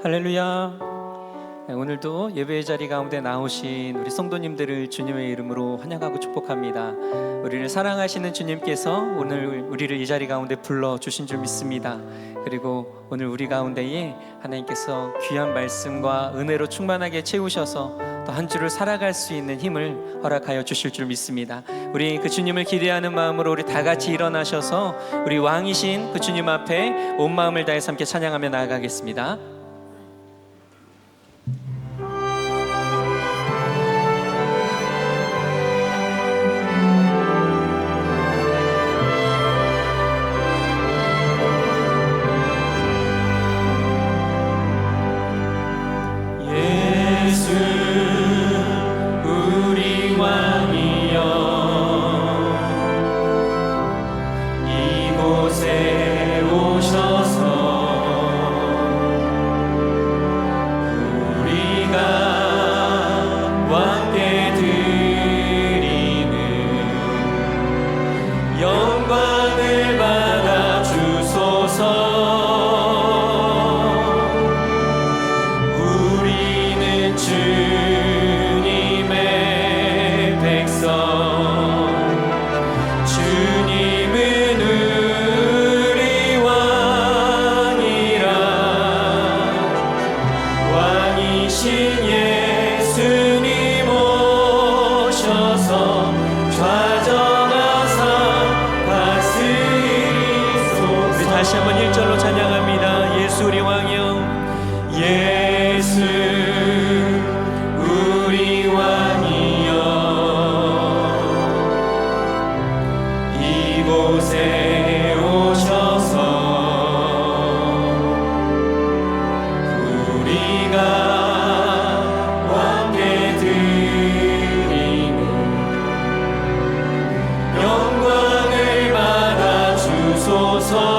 할렐루야. 오늘도 예배의 자리 가운데 나오신 우리 성도님들을 주님의 이름으로 환영하고 축복합니다. 우리를 사랑하시는 주님께서 오늘 우리를 이 자리 가운데 불러주신 줄 믿습니다. 그리고 오늘 우리 가운데에 하나님께서 귀한 말씀과 은혜로 충만하게 채우셔서 또 한 주를 살아갈 수 있는 힘을 허락하여 주실 줄 믿습니다. 우리 그 주님을 기대하는 마음으로 우리 다 같이 일어나셔서 우리 왕이신 그 주님 앞에 온 마음을 다해서 함께 찬양하며 나아가겠습니다. 다시 한번 1절로 찬양합니다. 예수 우리 왕이여, 예수 우리 왕이여, 이곳에 오셔서 우리가 왕께 드리는 영광을 받아 주소서.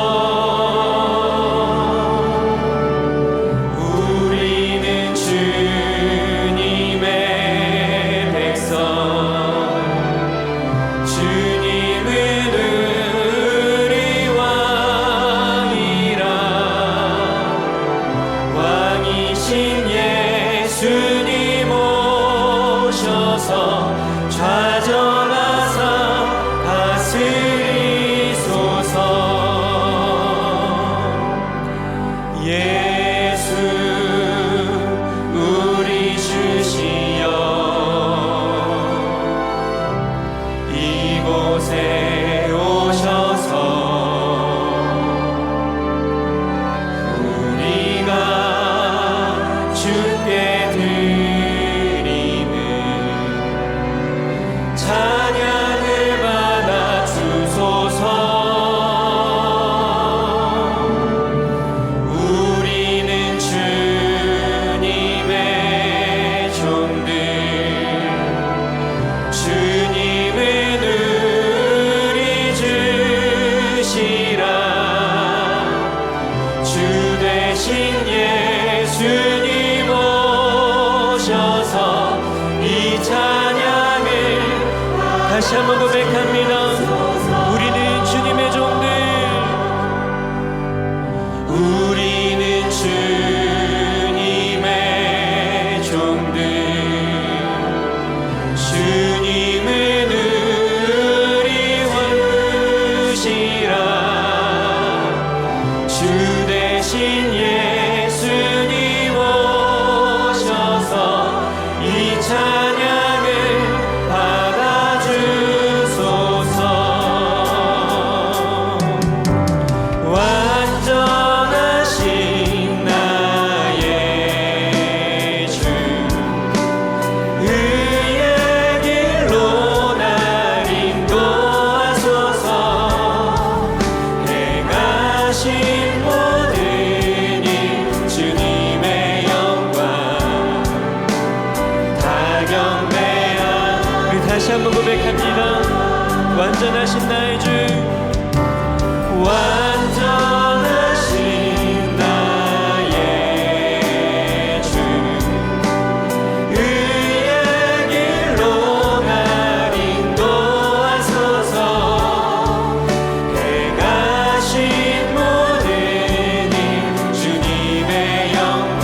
다시 한번 고백합니다. 우리는 주님의 종들, 우리는 주님의 종들, 주님은 우리 왕이시라. 주 대신 예수님 오셔서 이 찬양을 다시 한번 고백합니다. 완전하신 나의 주, 완전하신 나의 주, 의의 길로 날 인도하소서. 행하신 모든 일 주님의 영광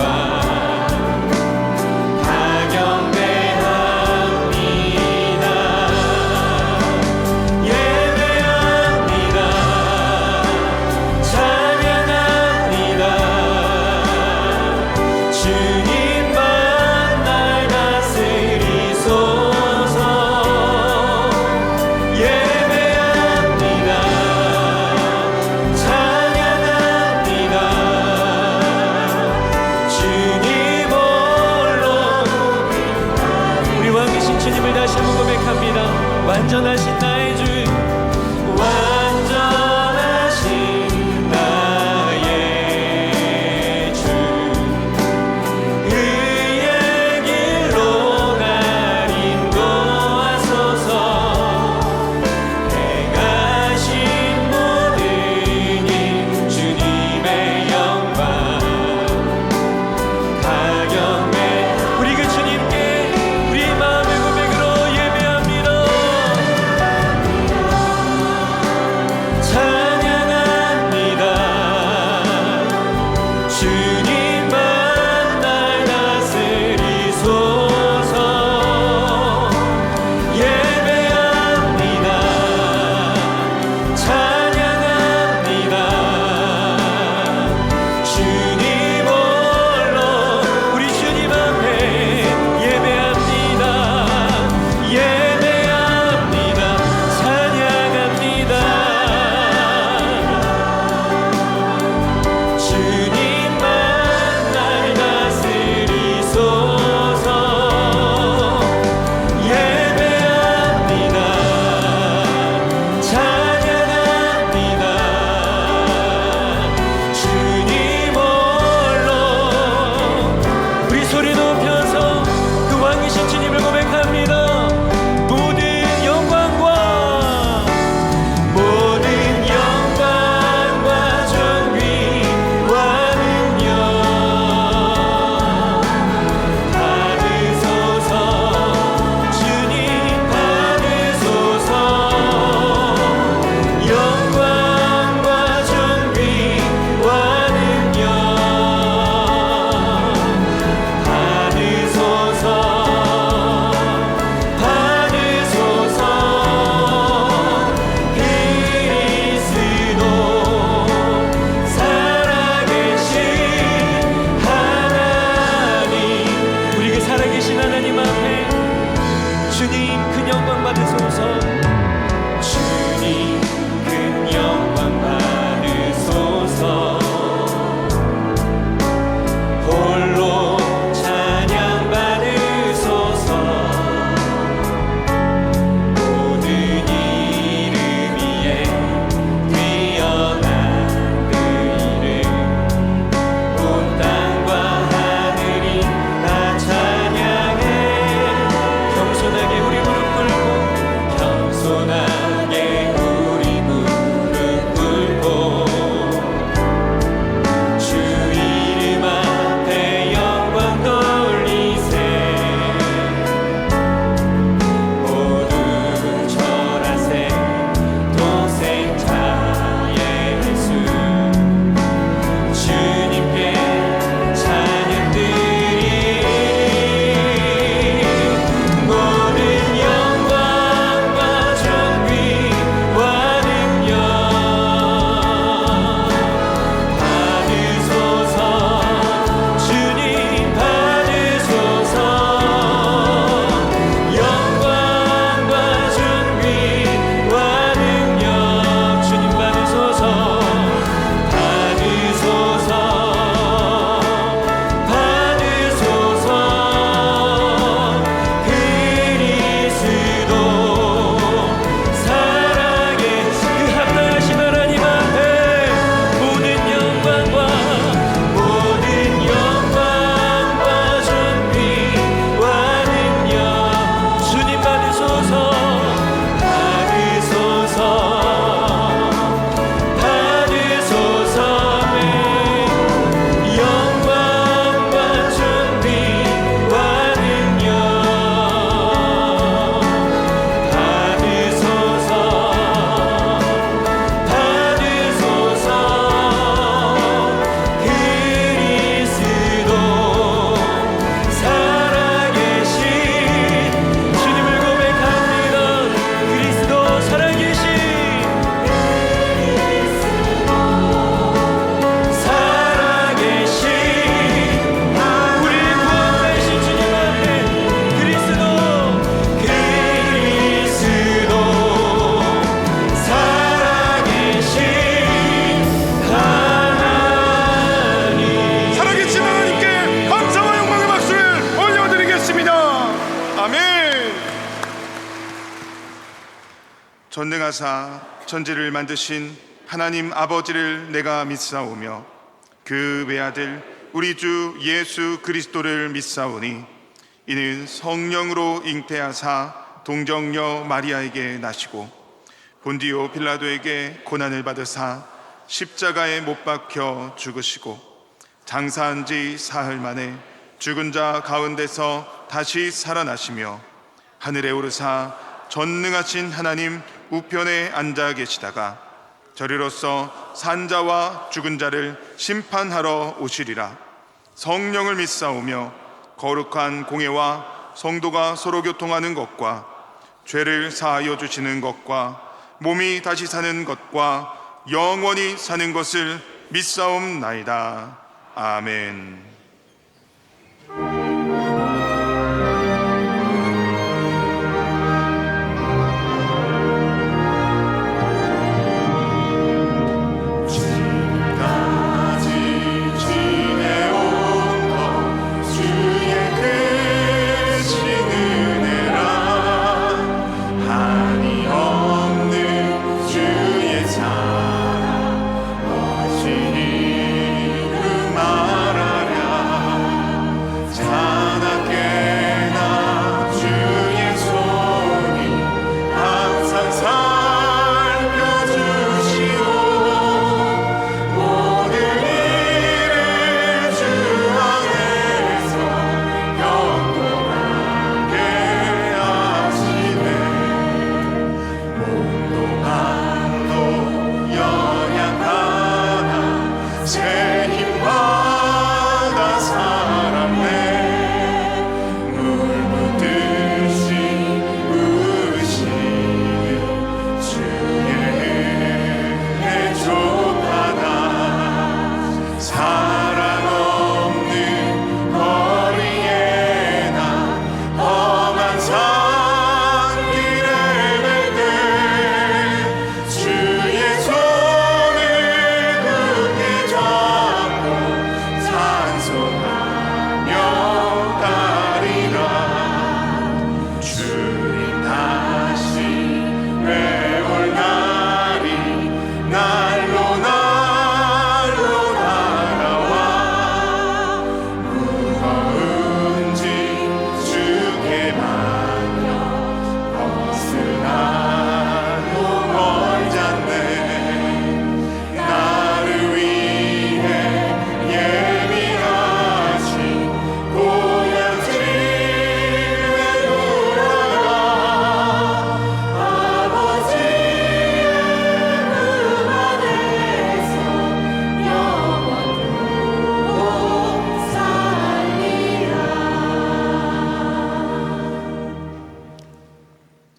전능하사 천지를 만드신 하나님 아버지를 내가 믿사오며 그 외아들 우리 주 예수 그리스도를 믿사오니 이는 성령으로 잉태하사 동정녀 마리아에게 나시고 본디오 빌라도에게 고난을 받으사 십자가에 못 박혀 죽으시고 장사한 지 사흘 만에 죽은 자 가운데서 다시 살아나시며 하늘에 오르사 전능하신 하나님 우편에 앉아 계시다가 저리로서 산자와 죽은 자를 심판하러 오시리라. 성령을 믿사오며 거룩한 공예와 성도가 서로 교통하는 것과 죄를 사하여 주시는 것과 몸이 다시 사는 것과 영원히 사는 것을 믿사옵나이다. 아멘.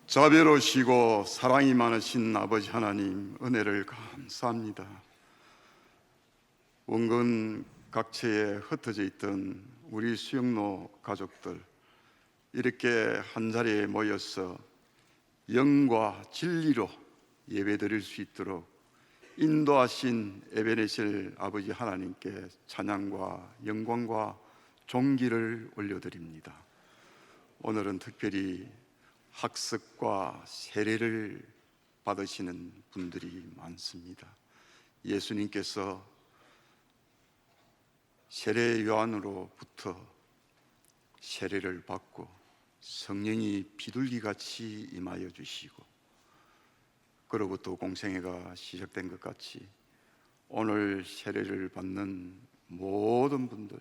자비로우시고 사랑이 많으신 아버지 하나님, 은혜를 감사합니다. 원근 각처에 흩어져 있던 우리 수영로 가족들, 이렇게 한자리에 모여서 영과 진리로 예배드릴 수 있도록 인도하신 에베네셀 아버지 하나님께 찬양과 영광과 존귀를 올려드립니다. 오늘은 특별히 학습과 세례를 받으시는 분들이 많습니다. 예수님께서 세례 요한으로부터 세례를 받고 성령이 비둘기같이 임하여 주시고, 그리고 또 공생애가 시작된 것 같이 오늘 세례를 받는 모든 분들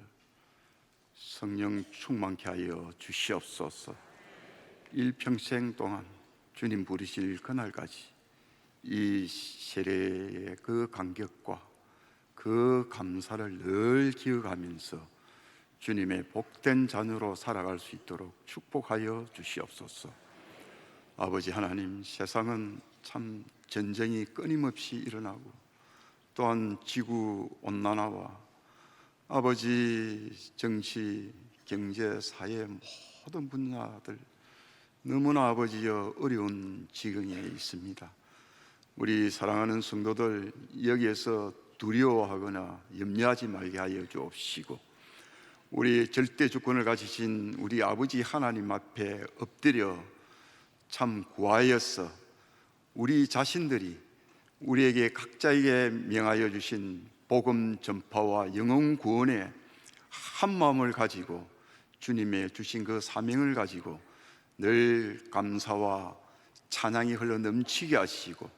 성령 충만케 하여 주시옵소서. 일평생 동안 주님 부르실 그날까지 이 세례의 그 감격과 그 감사를 늘 기억하면서 주님의 복된 자녀로 살아갈 수 있도록 축복하여 주시옵소서. 아버지 하나님, 세상은 참 전쟁이 끊임없이 일어나고 또한 지구 온난화와 아버지 정치, 경제, 사회 모든 분야들 너무나 아버지여 어려운 지경에 있습니다. 우리 사랑하는 성도들 여기에서 두려워하거나 염려하지 말게 하여 주옵시고, 우리 절대 주권을 가지신 우리 아버지 하나님 앞에 엎드려 참 구하여서 우리 자신들이 우리에게 각자에게 명하여 주신 복음 전파와 영혼 구원에 한 마음을 가지고 주님의 주신 그 사명을 가지고 늘 감사와 찬양이 흘러 넘치게 하시고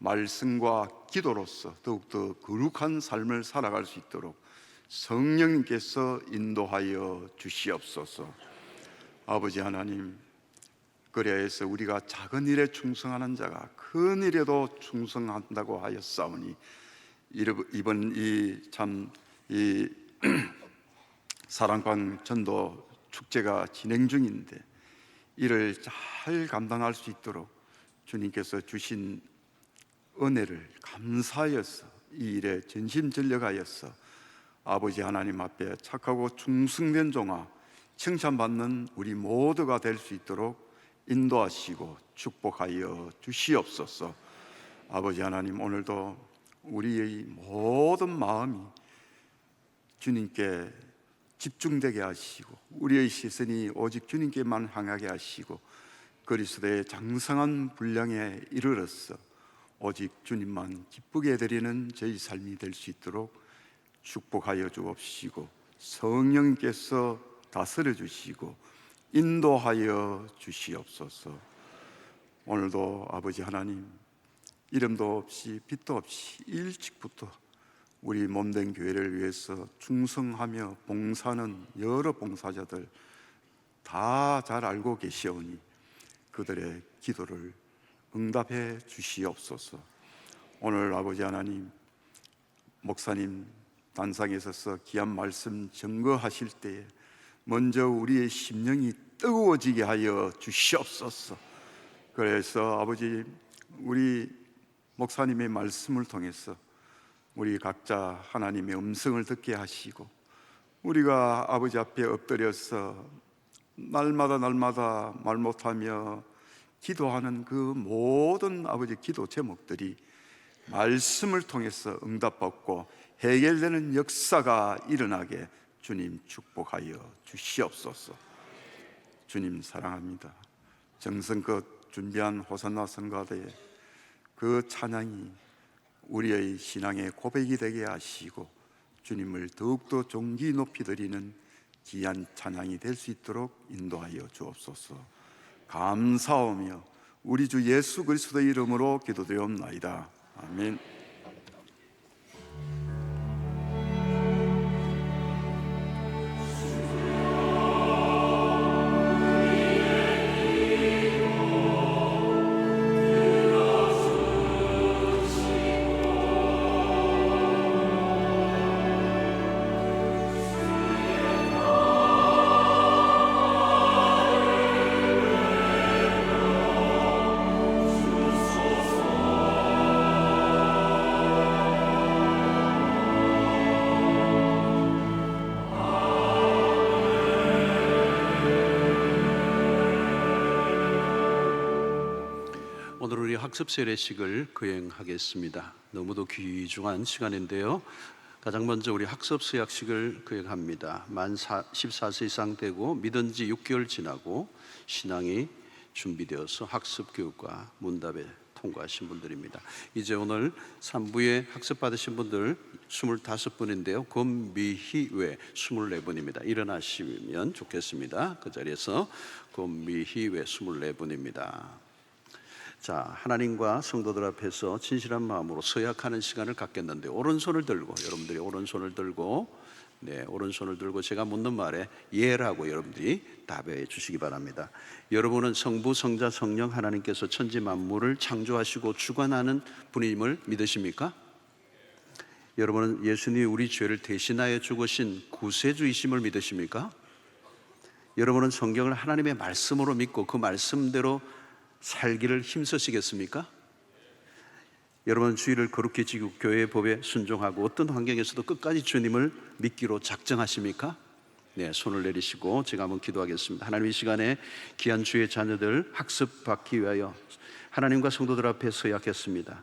말씀과 기도로서 더욱더 거룩한 삶을 살아갈 수 있도록 성령님께서 인도하여 주시옵소서. 아버지 하나님, 그래서 우리가 작은 일에 충성하는 자가 큰 일에도 충성한다고 하였사오니 이번 이 사랑방 전도 축제가 진행 중인데 이를 잘 감당할 수 있도록 주님께서 주신 은혜를 감사하여서 이 일에 전심전력하여서 아버지 하나님 앞에 착하고 충성된 종아 칭찬받는 우리 모두가 될 수 있도록 인도하시고 축복하여 주시옵소서. 아버지 하나님, 오늘도 우리의 모든 마음이 주님께 집중되게 하시고 우리의 시선이 오직 주님께만 향하게 하시고 그리스도의 장성한 분량에 이르러서 오직 주님만 기쁘게 드리는 저희 삶이 될 수 있도록 축복하여 주옵시고 성령께서 다스려 주시고 인도하여 주시옵소서. 오늘도 아버지 하나님, 이름도 없이 빛도 없이 일찍부터 우리 몸된 교회를 위해서 충성하며 봉사하는 여러 봉사자들 다 잘 알고 계시오니 그들의 기도를 응답해 주시옵소서. 오늘 아버지 하나님, 목사님 단상에 서서 귀한 말씀 증거하실 때에 먼저 우리의 심령이 뜨거워지게 하여 주시옵소서. 그래서 아버지, 우리 목사님의 말씀을 통해서 우리 각자 하나님의 음성을 듣게 하시고 우리가 아버지 앞에 엎드려서 날마다 말 못하며 기도하는 그 모든 아버지 기도 제목들이 말씀을 통해서 응답받고 해결되는 역사가 일어나게 주님 축복하여 주시옵소서. 주님 사랑합니다. 정성껏 준비한 호산나 성가대에 그 찬양이 우리의 신앙의 고백이 되게 하시고 주님을 더욱더 존귀 높이 드리는 귀한 찬양이 될 수 있도록 인도하여 주옵소서. 감사하며 우리 주 예수 그리스도의 이름으로 기도드리옵나이다. 아멘. 오늘 우리 학습 세례식을 거행하겠습니다. 너무도 귀중한 시간인데요. 가장 먼저 우리 학습 수약식을 거행합니다. 만 14세 이상 되고 믿은 지 6개월 지나고 신앙이 준비되어서 학습 교육과 문답에 통과하신 분들입니다. 이제 오늘 3부에 학습 받으신 분들 25분인데요. 권미희 외 24분입니다. 일어나시면 좋겠습니다. 그 자리에서 권미희 외 24분입니다. 자, 하나님과 성도들 앞에서 진실한 마음으로 서약하는 시간을 갖겠는데 오른손을 들고, 여러분들이 오른손을 들고, 오른손을 들고 제가 묻는 말에 예라고 여러분들이 답해 주시기 바랍니다. 여러분은 성부, 성자, 성령 하나님께서 천지 만물을 창조하시고 주관하는 분임을 믿으십니까? 여러분은 예수님이 우리 죄를 대신하여 죽으신 구세주이심을 믿으십니까? 여러분은 성경을 하나님의 말씀으로 믿고 그 말씀대로 살기를 힘쓰시겠습니까? 여러분 주의를 거룩히 지키고 교회의 법에 순종하고 어떤 환경에서도 끝까지 주님을 믿기로 작정하십니까? 네, 손을 내리시고 제가 한번 기도하겠습니다. 하나님, 이 시간에 귀한 주의 자녀들 학습받기 위하여 하나님과 성도들 앞에 서약했습니다.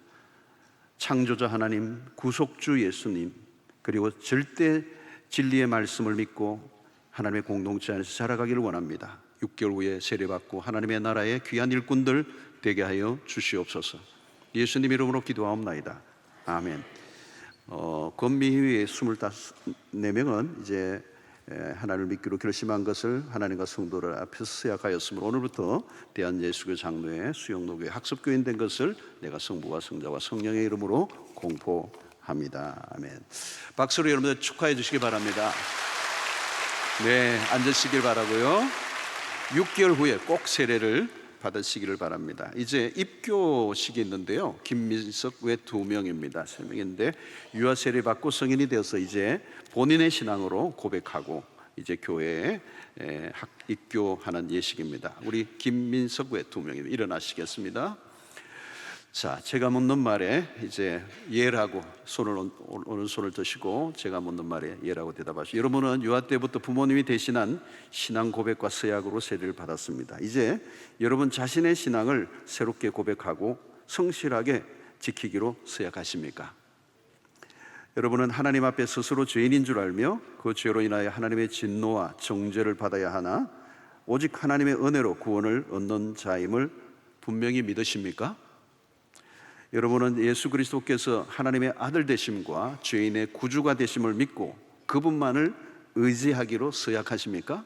창조자 하나님, 구속주 예수님, 그리고 절대 진리의 말씀을 믿고 하나님의 공동체 안에서 살아가기를 원합니다. 6개월 후에 세례받고 하나님의 나라의 귀한 일꾼들 되게 하여 주시옵소서. 예수님 이름으로 기도하옵나이다. 아멘. 권미희의 24명은 이제 하나님을 믿기로 결심한 것을 하나님과 성도를 앞에서 서약하였으므로 오늘부터 대한예수교 장로회 수영로교회 학습교인 된 것을 내가 성부와 성자와 성령의 이름으로 공포합니다. 아멘. 박수로 여러분들 축하해 주시기 바랍니다. 네, 앉으시길 바라고요. 6개월 후에 꼭 세례를 받으시기를 바랍니다. 이제 입교식이 있는데요. 김민석 외 2명입니다. 3명인데 유아 세례 받고 성인이 되어서 이제 본인의 신앙으로 고백하고 이제 교회에 입교하는 예식입니다. 우리 김민석 외 2명입니다. 일어나시겠습니다. 자, 제가 묻는 말에 이제 예라고 오른손을 드시고 제가 묻는 말에 예라고 대답하시고, 여러분은 유아 때부터 부모님이 대신한 신앙 고백과 서약으로 세례를 받았습니다. 이제 여러분 자신의 신앙을 새롭게 고백하고 성실하게 지키기로 서약하십니까? 여러분은 하나님 앞에 스스로 죄인인 줄 알며 그 죄로 인하여 하나님의 진노와 정죄를 받아야 하나 오직 하나님의 은혜로 구원을 얻는 자임을 분명히 믿으십니까? 여러분은 예수 그리스도께서 하나님의 아들 되심과 죄인의 구주가 되심을 믿고 그분만을 의지하기로 서약하십니까?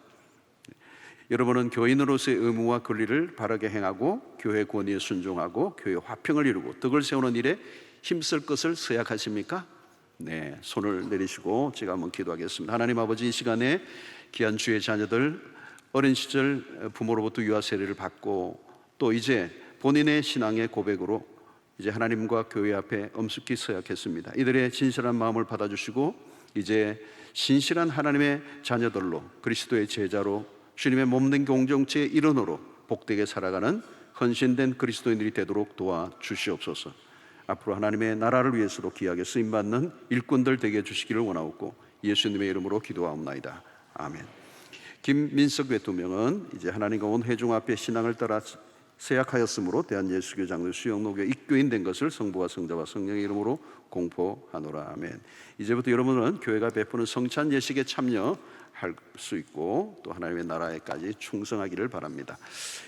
여러분은 교인으로서의 의무와 권리를 바르게 행하고 교회 권위에 순종하고 교회 화평을 이루고 덕을 세우는 일에 힘쓸 것을 서약하십니까? 네, 손을 내리시고 제가 한번 기도하겠습니다. 하나님 아버지, 이 시간에 귀한 주의 자녀들 어린 시절 부모로부터 유아 세례를 받고 또 이제 본인의 신앙의 고백으로 이제 하나님과 교회 앞에 엄숙히 서약했습니다. 이들의 진실한 마음을 받아주시고 이제 신실한 하나님의 자녀들로 그리스도의 제자로 주님의 몸된 공동체의 일원으로 복되게 살아가는 헌신된 그리스도인들이 되도록 도와주시옵소서. 앞으로 하나님의 나라를 위해서도 귀하게 쓰임받는 일꾼들 되게 해주시기를 원하옵고 예수님의 이름으로 기도하옵나이다. 아멘. 김민석 외 2명은 이제 하나님과 온 회중 앞에 신앙을 따라 서약하였으므로 대한예수교 장로 수영로교 입교인 된 것을 성부와 성자와 성령의 이름으로 공포하노라. 아멘. 이제부터 여러분은 교회가 베푸는 성찬 예식에 참여할 수 있고 또 하나님의 나라에까지 충성하기를 바랍니다.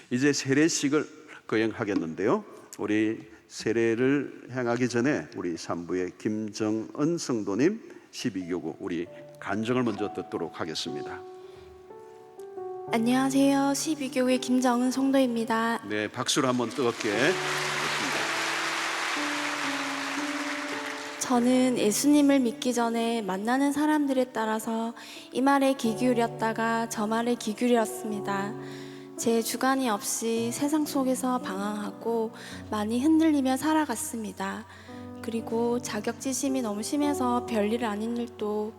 이제 세례식을 거행하겠는데요. 우리 세례를 행하기 전에 우리 산부의 김정은 성도님 12교구 우리 간증을 먼저 듣도록 하겠습니다. 안녕하세요. 12교회 김정은 성도입니다. 네, 박수로 한번 뜨겁게 하겠습니다. 저는 예수님을 믿기 전에 만나는 사람들에 따라서 이 말에 귀 기울였다가 저 말에 귀 기울였습니다. 제 주관이 없이 세상 속에서 방황하고 많이 흔들리며 살아갔습니다. 그리고 자격지심이 너무 심해서 별일 아닌 일도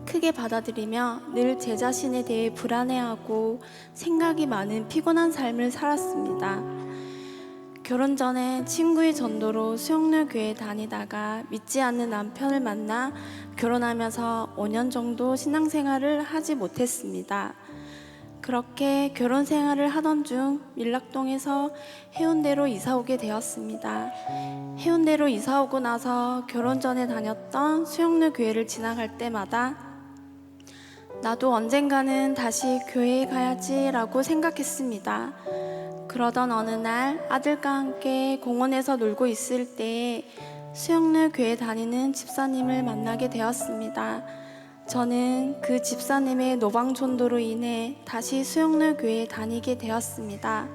크게 받아들이며 늘 제 자신에 대해 불안해하고 생각이 많은 피곤한 삶을 살았습니다. 결혼 전에 친구의 전도로 수영로교회에 다니다가 믿지 않는 남편을 만나 결혼하면서 5년 정도 신앙생활을 하지 못했습니다. 그렇게 결혼 생활을 하던 중 밀락동에서 해운대로 이사 오게 되었습니다. 해운대로 이사 오고 나서 결혼 전에 다녔던 수영로 교회를 지나갈 때마다 나도 언젠가는 다시 교회에 가야지라고 생각했습니다. 그러던 어느 날 아들과 함께 공원에서 놀고 있을 때 수영로 교회 다니는 집사님을 만나게 되었습니다. 저는 그 집사님의 노방전도로 인해 다시 수영로 교회에 다니게 되었습니다.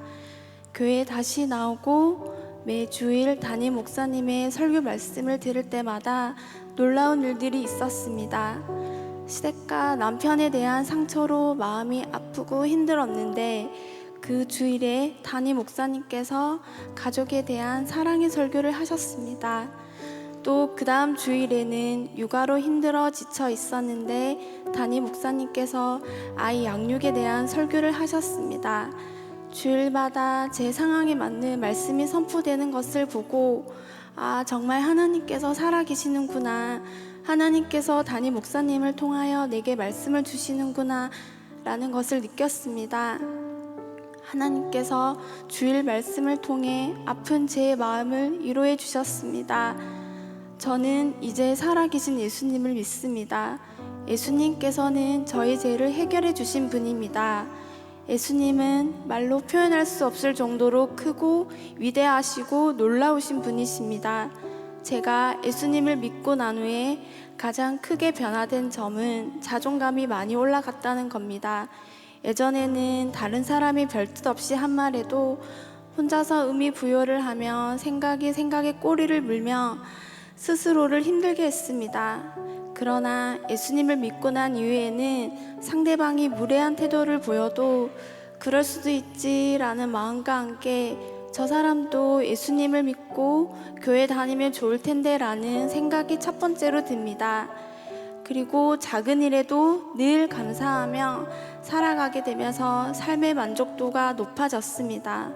교회에 다시 나오고 매주일 담임 목사님의 설교 말씀을 들을 때마다 놀라운 일들이 있었습니다. 시댁과 남편에 대한 상처로 마음이 아프고 힘들었는데 그 주일에 담임 목사님께서 가족에 대한 사랑의 설교를 하셨습니다. 또 그 다음 주일에는 육아로 힘들어 지쳐 있었는데 담임 목사님께서 아이 양육에 대한 설교를 하셨습니다. 주일마다 제 상황에 맞는 말씀이 선포되는 것을 보고 정말 하나님께서 살아계시는구나, 하나님께서 담임 목사님을 통하여 내게 말씀을 주시는구나 라는 것을 느꼈습니다. 하나님께서 주일 말씀을 통해 아픈 제 마음을 위로해 주셨습니다. 저는 이제 살아계신 예수님을 믿습니다. 예수님께서는 저의 죄를 해결해 주신 분입니다. 예수님은 말로 표현할 수 없을 정도로 크고 위대하시고 놀라우신 분이십니다. 제가 예수님을 믿고 난 후에 가장 크게 변화된 점은 자존감이 많이 올라갔다는 겁니다. 예전에는 다른 사람이 별뜻 없이 한 말에도 혼자서 의미 부여를 하며 생각에 꼬리를 물며 스스로를 힘들게 했습니다. 그러나 예수님을 믿고 난 이후에는 상대방이 무례한 태도를 보여도 그럴 수도 있지라는 마음과 함께 저 사람도 예수님을 믿고 교회 다니면 좋을 텐데 라는 생각이 첫 번째로 듭니다. 그리고 작은 일에도 늘 감사하며 살아가게 되면서 삶의 만족도가 높아졌습니다.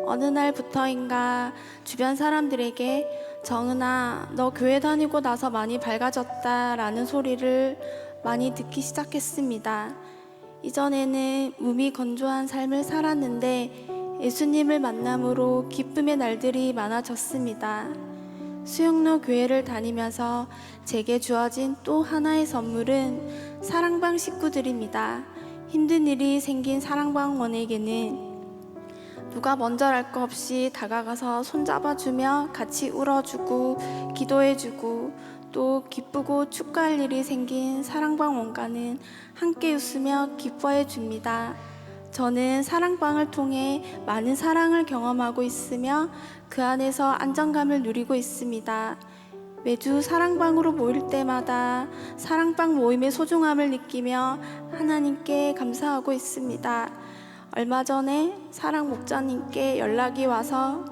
어느 날부터인가 주변 사람들에게 정은아, 너 교회 다니고 나서 많이 밝아졌다 라는 소리를 많이 듣기 시작했습니다. 이전에는 몸이 건조한 삶을 살았는데 예수님을 만남으로 기쁨의 날들이 많아졌습니다. 수영로 교회를 다니면서 제게 주어진 또 하나의 선물은 사랑방 식구들입니다. 힘든 일이 생긴 사랑방원에게는 누가 먼저랄 거 없이 다가가서 손잡아주며 같이 울어주고 기도해주고 또 기쁘고 축하할 일이 생긴 사랑방 원가는 함께 웃으며 기뻐해 줍니다. 저는 사랑방을 통해 많은 사랑을 경험하고 있으며 그 안에서 안정감을 누리고 있습니다. 매주 사랑방으로 모일 때마다 사랑방 모임의 소중함을 느끼며 하나님께 감사하고 있습니다. 얼마 전에 사랑 목자님께 연락이 와서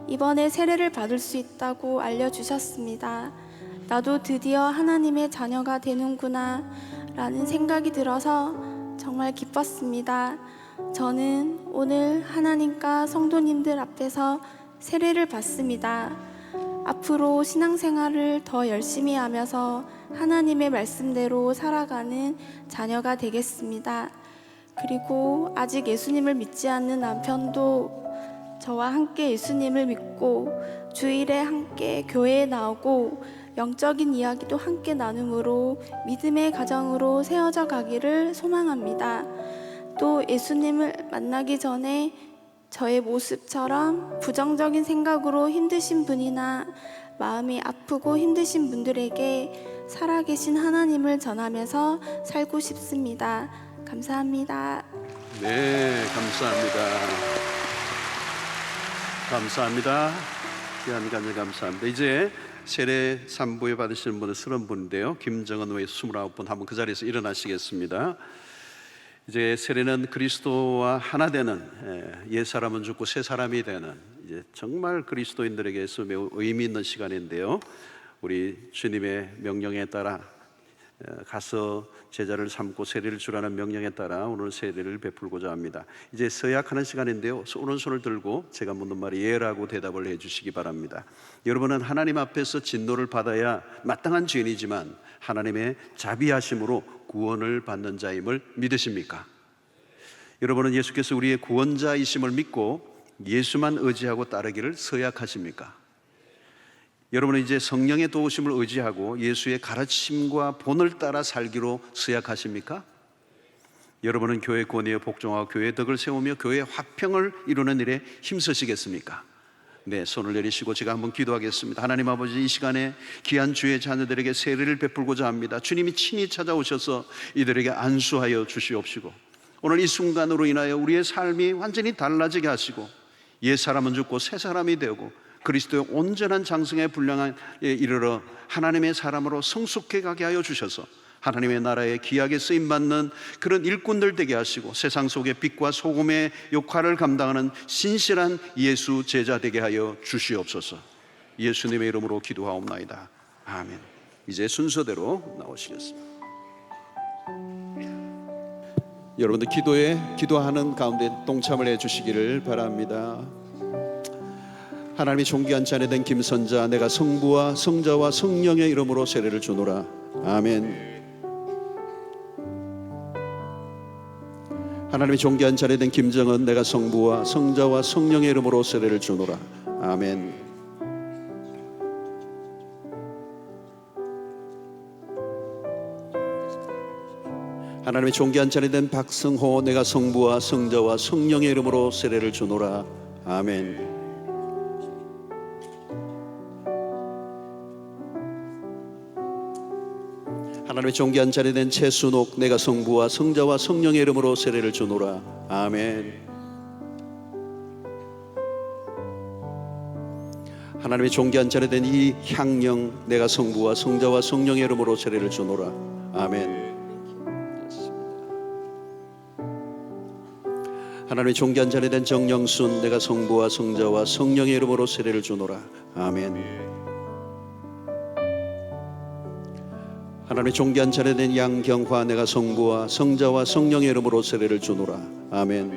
이번에 세례를 받을 수 있다고 알려주셨습니다. 나도 드디어 하나님의 자녀가 되는구나 라는 생각이 들어서 정말 기뻤습니다. 저는 오늘 하나님과 성도님들 앞에서 세례를 받습니다. 앞으로 신앙생활을 더 열심히 하면서 하나님의 말씀대로 살아가는 자녀가 되겠습니다. 그리고 아직 예수님을 믿지 않는 남편도 저와 함께 예수님을 믿고 주일에 함께 교회에 나오고 영적인 이야기도 함께 나눔으로 믿음의 가정으로 세워져 가기를 소망합니다. 또 예수님을 만나기 전에 저의 모습처럼 부정적인 생각으로 힘드신 분이나 마음이 아프고 힘드신 분들에게 살아계신 하나님을 전하면서 살고 싶습니다. 감사합니다. 네, 감사합니다. 감사합니다. 귀한 간절 감사합니다. 이제 세례 3부에 받으시는 분은 30분인데요. 김정은 외 29분 한번 그 자리에서 일어나시겠습니다. 이제 세례는 그리스도와 하나 되는 옛 사람은 죽고 새 사람이 되는 이제 정말 그리스도인들에게서 매우 의미 있는 시간인데요. 우리 주님의 명령에 따라 가서 제자를 삼고 세례를 주라는 명령에 따라 오늘 세례를 베풀고자 합니다. 이제 서약하는 시간인데요. 오른손을 들고 제가 묻는 말에 예라고 대답을 해주시기 바랍니다. 여러분은 하나님 앞에서 진노를 받아야 마땅한 죄인이지만 하나님의 자비하심으로 구원을 받는 자임을 믿으십니까? 여러분은 예수께서 우리의 구원자이심을 믿고 예수만 의지하고 따르기를 서약하십니까? 여러분은 이제 성령의 도우심을 의지하고 예수의 가르침과 본을 따라 살기로 서약하십니까? 여러분은 교회 권위에 복종하고 교회의 덕을 세우며 교회의 화평을 이루는 일에 힘쓰시겠습니까? 네, 손을 내리시고 제가 한번 기도하겠습니다. 하나님 아버지, 이 시간에 귀한 주의 자녀들에게 세례를 베풀고자 합니다. 주님이 친히 찾아오셔서 이들에게 안수하여 주시옵시고 오늘 이 순간으로 인하여 우리의 삶이 완전히 달라지게 하시고 옛 사람은 죽고 새 사람이 되고 그리스도의 온전한 장성에 분량에 이르러 하나님의 사람으로 성숙해 가게 하여 주셔서 하나님의 나라에 귀하게 쓰임받는 그런 일꾼들 되게 하시고 세상 속의 빛과 소금의 역할을 감당하는 신실한 예수 제자 되게 하여 주시옵소서. 예수님의 이름으로 기도하옵나이다. 아멘. 이제 순서대로 나오시겠습니다. 여러분들 기도하는 가운데 동참을 해주시기를 바랍니다. 하나님이 존귀한 자녀된 김선자, 내가 성부와 성자와 성령의 이름으로 세례를 주노라. 아멘. 하나님이 존귀한 자녀된 김정은, 내가 성부와 성자와 성령의 이름으로 세례를 주노라. 아멘. 하나님의 존귀한 자리 된 박성호 내가 성부와 성자와 성령의 이름으로 세례를 주노라. 아멘. 하나님의 존귀한 자리 된 최순옥 내가 성부와 성자와 성령의 이름으로 세례를 주노라. 아멘. 하나님의 존귀한 자리 된 이향영 내가 성부와 성자와 성령의 이름으로 세례를 주노라. 아멘. 하나님의 존귀한 자리 된 정영순 내가 성부와 성자와 성령의 이름으로 세례를 주노라. 아멘. 하나님의 존귀한 자리 된 양경화 내가 성부와 성자와 성령의 이름으로 세례를 주노라. 아멘.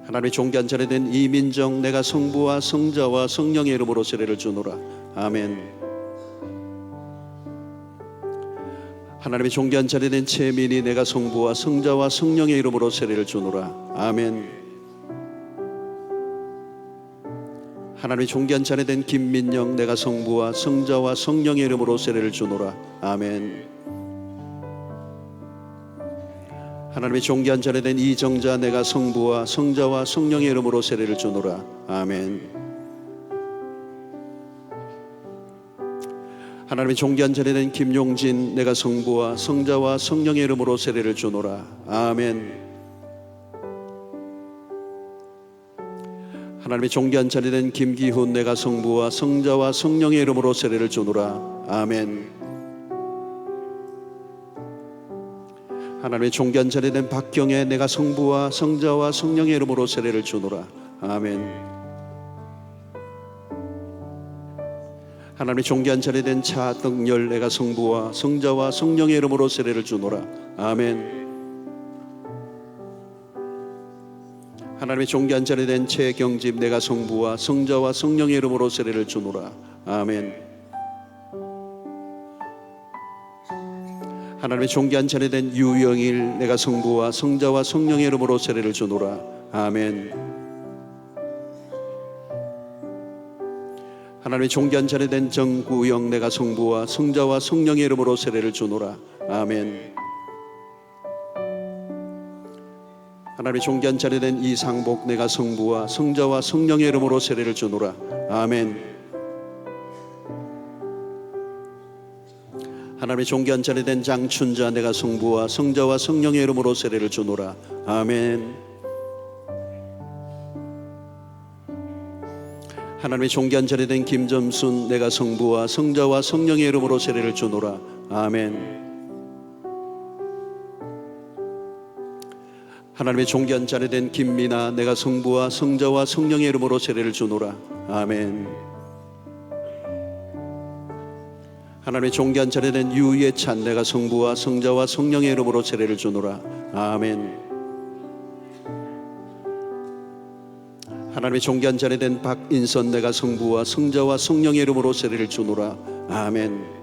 하나님의 존귀한 자리 된 이민정 내가 성부와 성자와 성령의 이름으로 세례를 주노라. 아멘. 하나님의 존귀한 자리 된 최민희 내가 성부와 성자와 성령의 이름으로 세례를 주노라. 아멘. 하나님의 존귀한 자리 된 김민영 내가 성부와 성자와 성령의 이름으로 세례를 주노라. 아멘. 하나님의 존귀한 자리 된 이정자 내가 성부와 성자와 성령의 이름으로 세례를 주노라. 아멘. 하나님의 존귀한 자리 된 김용진 내가 성부와 성자와 성령의 이름으로 세례를 주노라. 아멘. 하나님의 존귀한 자리 된 김기훈 내가 성부와 성자와 성령의 이름으로 세례를 주노라. 아멘. 하나님의 존귀한 자리 된 박경애 내가 성부와 성자와 성령의 이름으로 세례를 주노라. 아멘. 하나님의 존귀한 자리 된 차덕열 내가 성부와 성자와 성령의 이름으로 세례를 주노라. 아멘. 하나님의 존귀한 자리 된 최경집 내가 성부와 성자와 성령의 이름으로 세례를 주노라. 아멘. 하나님의 존귀한 자리 된 유영일 내가 성부와 성자와 성령의 이름으로 세례를 주노라. 아멘. 하나님의 존귀한 자리 된 정구영 내가 성부와 성자와 성령의 이름으로 세례를 주노라. 아멘. 하나님의 존귀한 자리 된 이상복 내가 성부와 성자와 성령의 이름으로 세례를 주노라. 아멘. 하나님의 존귀한 자리 된 장춘자 내가 성부와 성자와 성령의 이름으로 세례를 주노라. 아멘. 하나님의 존귀한 자리 된 김점순 내가 성부와 성자와 성령의 이름으로 세례를 주노라. 아멘. 하나님의 존귀한 자리 된 김미나 내가 성부와 성자와 성령의 이름으로 세례를 주노라. 아멘. 하나님의 존귀한 자리 된 유예찬 내가 성부와 성자와 성령의 이름으로 세례를 주노라. 아멘. 하나님의 존귀한 자리 된 박인선 내가 성부와 성자와 성령의 이름으로 세례를 주노라. 아멘.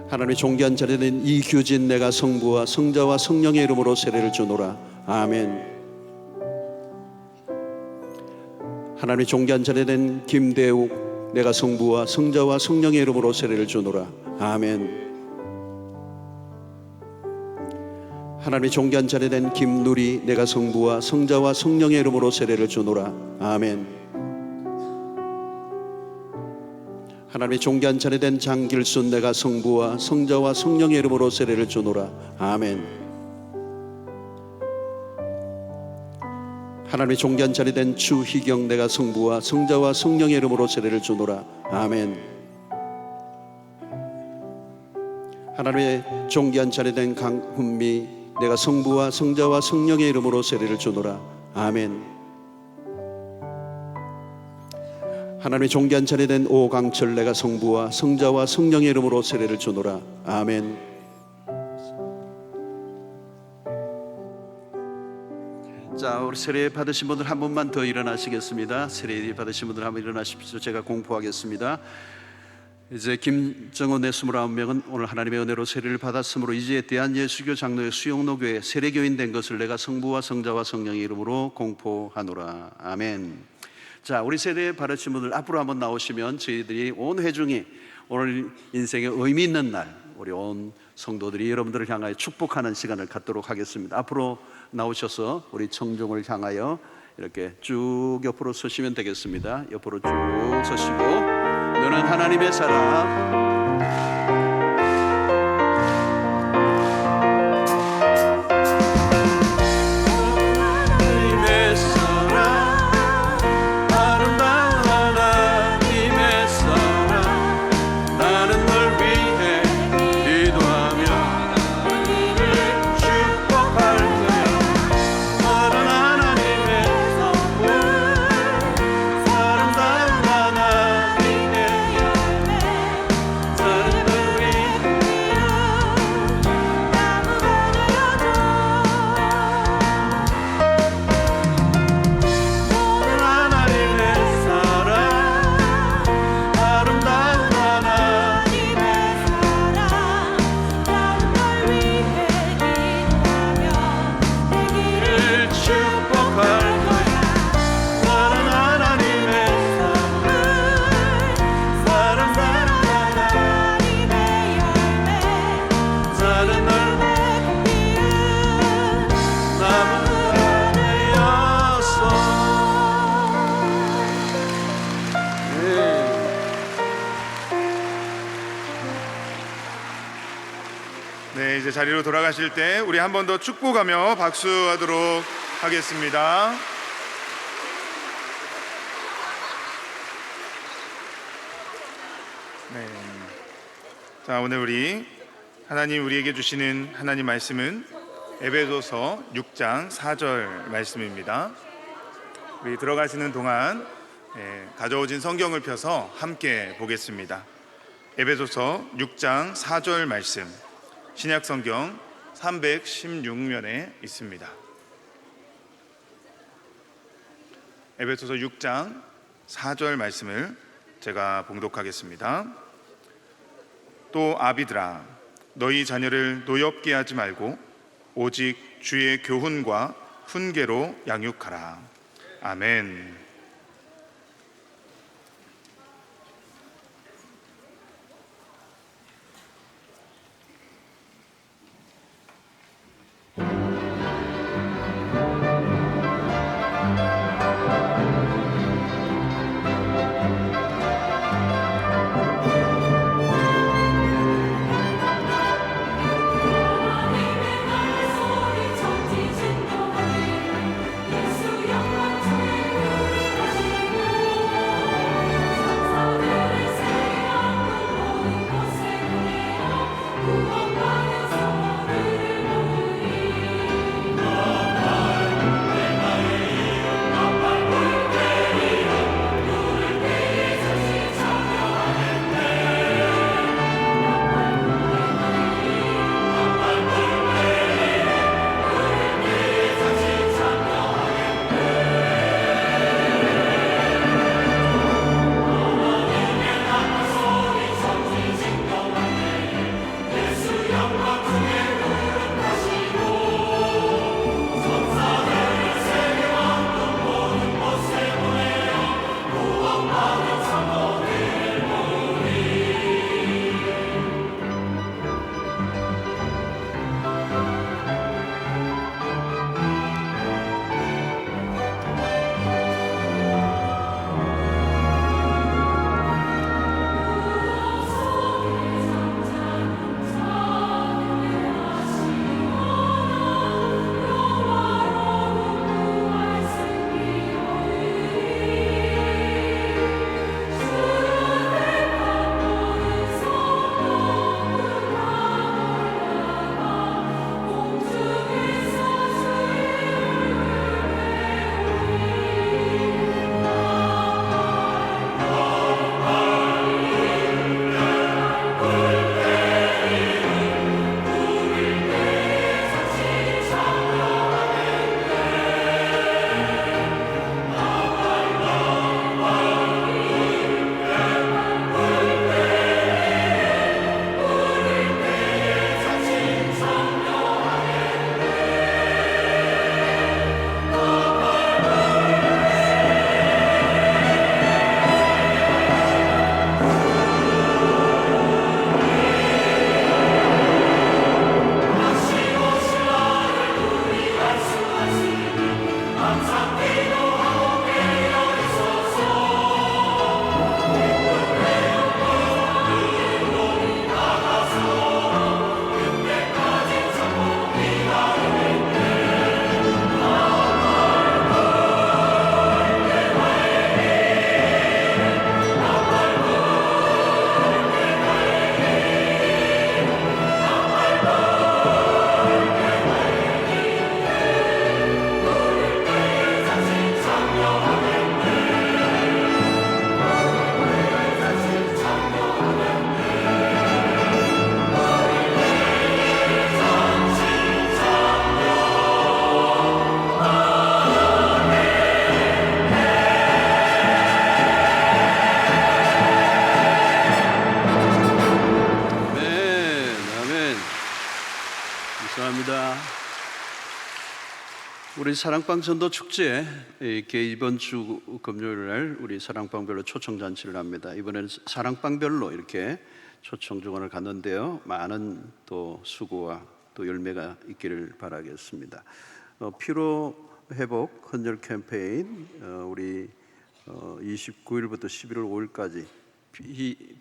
하나님의 존귀한 자리 된 이규진 내가 성부와 성자와 성령의 이름으로 세례를 주노라. 아멘. 하나님의 존귀한 자리 된 김대욱 내가 성부와 성자와 성령의 이름으로 세례를 주노라. 아멘. 하나님의 존귀한 자리 된 김누리 내가 성부와 성자와 성령의 이름으로 세례를 주노라. 아멘. 하나님의 존귀한 자리 된 장길순 내가 성부와 성자와 성령의 이름으로 세례를 주노라. 아멘. 하나님의 존귀한 자리 된 주희경 내가 성부와 성자와 성령의 이름으로 세례를 주노라. 아멘. 하나님의 존귀한 자리 된 강훈미 내가 성부와 성자와 성령의 이름으로 세례를 주노라. 아멘. 하나님의 존귀한 자리 된 오강철 내가 성부와 성자와 성령의 이름으로 세례를 주노라. 아멘. 자, 우리 세례 받으신 분들 한 분만 더 일어나시겠습니다. 세례 받으신 분들 한번 일어나십시오. 제가 공포하겠습니다. 이제 김정은의 29명은 오늘 하나님의 은혜로 세례를 받았으므로 이제 대한예수교 장로의 수용로교회 세례교인 된 것을 내가 성부와 성자와 성령의 이름으로 공포하노라. 아멘. 자, 우리 세대에 바르신 분들 앞으로 한번 나오시면 저희들이 온 회중이 오늘 인생에 의미 있는 날, 우리 온 성도들이 여러분들을 향하여 축복하는 시간을 갖도록 하겠습니다. 앞으로 나오셔서 우리 청중을 향하여 이렇게 쭉 옆으로 서시면 되겠습니다. 옆으로 쭉 서시고, 너는 하나님의 사람, 네, 이제 자리로 돌아가실 때 우리 한 번 더 축복하며 박수하도록 하겠습니다. 네. 자, 오늘 하나님 우리에게 주시는 하나님 말씀은 에베소서 6장 4절 말씀입니다. 우리 들어가시는 동안 가져오신 성경을 펴서 함께 보겠습니다. 에베소서 6장 4절 말씀, 신약성경 316면에 있습니다. 에베소서 6장 4절 말씀을 제가 봉독하겠습니다. 또 아비들아, 너희 자녀를 노엽게 하지 말고 오직 주의 교훈과 훈계로 양육하라. 아멘. 우리 사랑방 전도 축제 이렇게 이번 주 금요일 날 우리 사랑방별로 초청 잔치를 합니다. 이번에는 사랑방별로 이렇게 초청 주간을 갔는데요. 많은 또 수고와 또 열매가 있기를 바라겠습니다. 피로 회복 헌혈 캠페인 우리 29일부터 11월 5일까지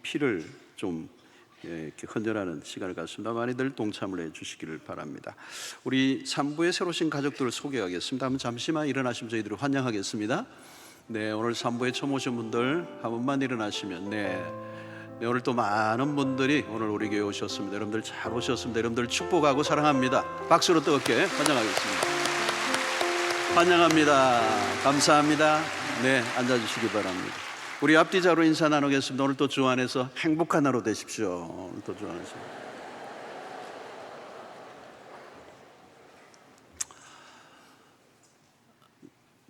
피를 좀 이렇게 헌혈하는 시간을 갖습니다. 많이들 동참을 해주시기를 바랍니다. 우리 3부에 새로 오신 가족들을 소개하겠습니다. 한번 잠시만 일어나시면 저희들이 환영하겠습니다. 네, 오늘 3부에 처음 오신 분들 한 번만 일어나시면 네, 오늘 또 많은 분들이 오늘 우리 교회 오셨습니다. 여러분들 잘 오셨습니다. 여러분들 축복하고 사랑합니다. 박수로 뜨겁게 환영하겠습니다. 환영합니다. 감사합니다. 네, 앉아주시기 바랍니다. 우리 앞뒤자로 인사 나누겠습니다. 오늘 또 주 안에서 행복한 하루 되십시오. 오늘 또 주 안에서.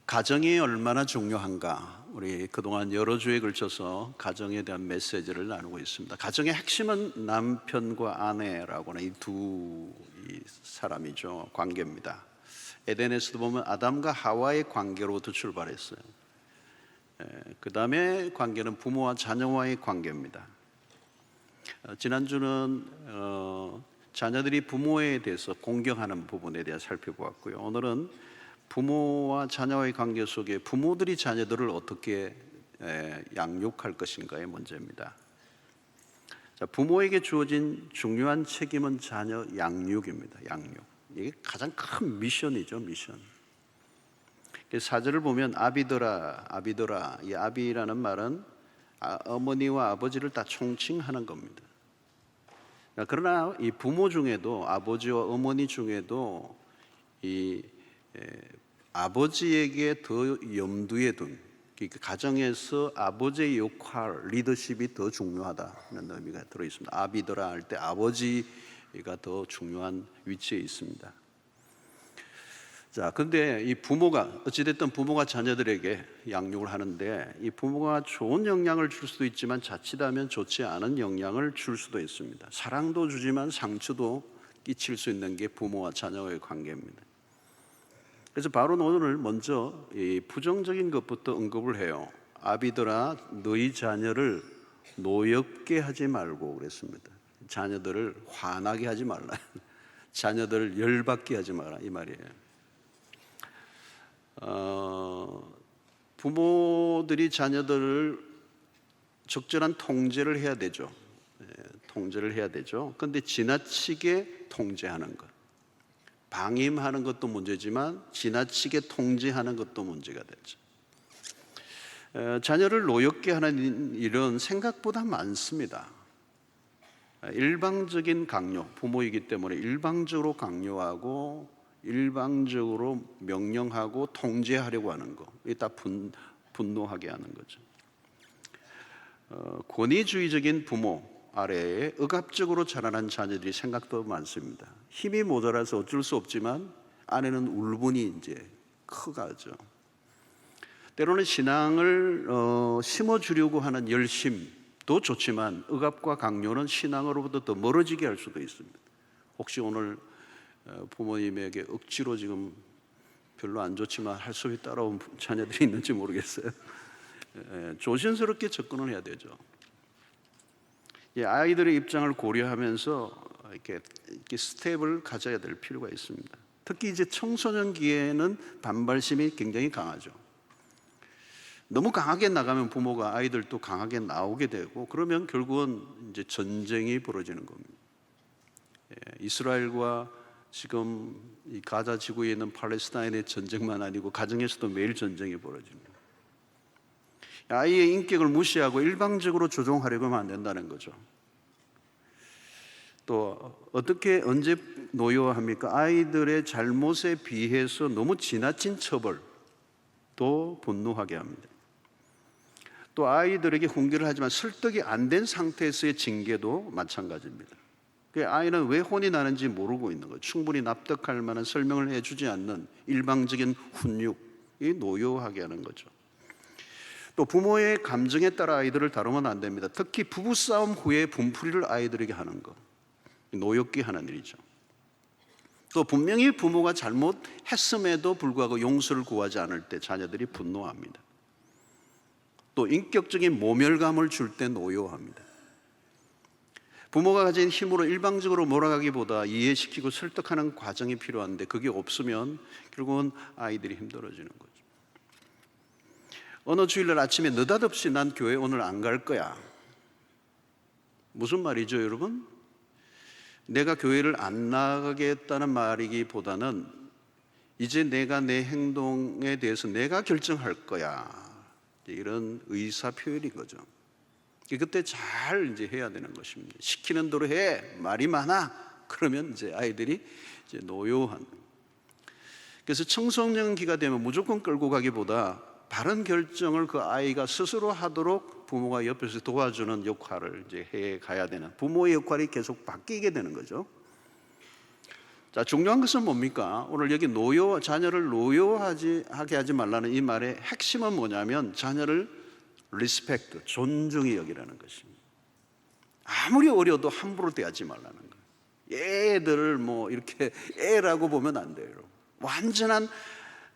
가정이 얼마나 중요한가. 우리 그동안 여러 주에 걸쳐서 가정에 대한 메시지를 나누고 있습니다. 가정의 핵심은 남편과 아내라고 하는 이 두 사람이죠. 관계입니다. 에덴에서도 보면 아담과 하와의 관계로부터 출발했어요. 그 다음에 관계는 부모와 자녀와의 관계입니다. 지난주는 자녀들이 부모에 대해서 공경하는 부분에 대해 살펴보았고요. 오늘은 부모와 자녀와의 관계 속에 부모들이 자녀들을 어떻게 양육할 것인가의 문제입니다. 자, 부모에게 주어진 중요한 책임은 자녀 양육입니다. 양육. 이게 가장 큰 미션이죠, 미션. 사절을 보면 아비더라, 아비더라. 이 아비라는 말은 어머니와 아버지를 다 총칭하는 겁니다. 그러나 이 부모 중에도 아버지와 어머니 중에도 이 아버지에게 더 염두에 둔 가정에서 아버지의 역할, 리더십이 더 중요하다는 의미가 들어 있습니다. 아비더라 할 때 아버지가 더 중요한 위치에 있습니다. 자, 근데 이 부모가 어찌됐든 부모가 자녀들에게 양육을 하는데 이 부모가 좋은 영향을 줄 수도 있지만 자칫하면 좋지 않은 영향을 줄 수도 있습니다. 사랑도 주지만 상처도 끼칠 수 있는 게 부모와 자녀의 관계입니다. 그래서 바로 오늘 먼저 이 부정적인 것부터 언급을 해요. 아비들아, 너희 자녀를 노엽게 하지 말고 그랬습니다. 자녀들을 화나게 하지 말라. 자녀들을 열받게 하지 마라 이 말이에요. 부모들이 자녀들을 적절한 통제를 해야 되죠. 통제를 해야 되죠. 그런데 지나치게 통제하는 것, 방임하는 것도 문제지만 지나치게 통제하는 것도 문제가 되죠. 자녀를 노엽게 하는 일은 생각보다 많습니다. 일방적인 강요, 부모이기 때문에 일방적으로 강요하고 일방적으로 명령하고 통제하려고 하는 거, 이게 다 분노하게 하는 거죠. 권위주의적인 부모 아래에 억압적으로 자라난 자녀들이 생각도 많습니다. 힘이 모자라서 어쩔 수 없지만 아내는 울분이 이제 커가죠. 때로는 신앙을 심어주려고 하는 열심도 좋지만 억압과 강요는 신앙으로부터 더 멀어지게 할 수도 있습니다. 혹시 오늘 부모님에게 억지로 지금 별로 안 좋지만 할 수없이 따라온 자녀들이 있는지 모르겠어요. 조심스럽게 접근을 해야 되죠. 아이들의 입장을 고려하면서 이렇게 스텝을 가져야 될 필요가 있습니다. 특히 이제 청소년기에는 반발심이 굉장히 강하죠. 너무 강하게 나가면 부모가 아이들도 강하게 나오게 되고 그러면 결국은 이제 전쟁이 벌어지는 겁니다. 이스라엘과 지금 이 가자 지구에 있는 팔레스타인의 전쟁만 아니고 가정에서도 매일 전쟁이 벌어집니다. 아이의 인격을 무시하고 일방적으로 조종하려고 하면 안 된다는 거죠. 또 어떻게 언제 노여워합니까? 아이들의 잘못에 비해서 너무 지나친 처벌도 분노하게 합니다. 또 아이들에게 훈계를 하지만 설득이 안 된 상태에서의 징계도 마찬가지입니다. 아이는 왜 혼이 나는지 모르고 있는 거예요. 충분히 납득할 만한 설명을 해주지 않는 일방적인 훈육이 노여워하게 하는 거죠. 또 부모의 감정에 따라 아이들을 다루면 안 됩니다. 특히 부부싸움 후에 분풀이를 아이들에게 하는 거, 노엽게 하는 일이죠. 또 분명히 부모가 잘못했음에도 불구하고 용서를 구하지 않을 때 자녀들이 분노합니다. 또 인격적인 모멸감을 줄 때 노여워합니다. 부모가 가진 힘으로 일방적으로 몰아가기보다 이해시키고 설득하는 과정이 필요한데 그게 없으면 결국은 아이들이 힘들어지는 거죠. 어느 주일날 아침에 느닷없이 난 교회 오늘 안 갈 거야. 무슨 말이죠, 여러분? 내가 교회를 안 나가겠다는 말이기보다는 이제 내가 내 행동에 대해서 내가 결정할 거야. 이런 의사 표현인 거죠. 그때 잘 이제 해야 되는 것입니다. 시키는 대로 해. 말이 많아. 그러면 이제 아이들이 이제 노여워한. 그래서 청소년기가 되면 무조건 끌고 가기보다 바른 결정을 그 아이가 스스로 하도록 부모가 옆에서 도와주는 역할을 이제 해 가야 되는, 부모의 역할이 계속 바뀌게 되는 거죠. 자, 중요한 것은 뭡니까? 오늘 여기 자녀를 노여워하게 하지 말라는 이 말의 핵심은 뭐냐면 자녀를 리스펙트, 존중히 여기라는 것입니다. 아무리 어려도 함부로 대하지 말라는 거예요. 애들을 뭐 이렇게 애라고 보면 안 돼요. 완전한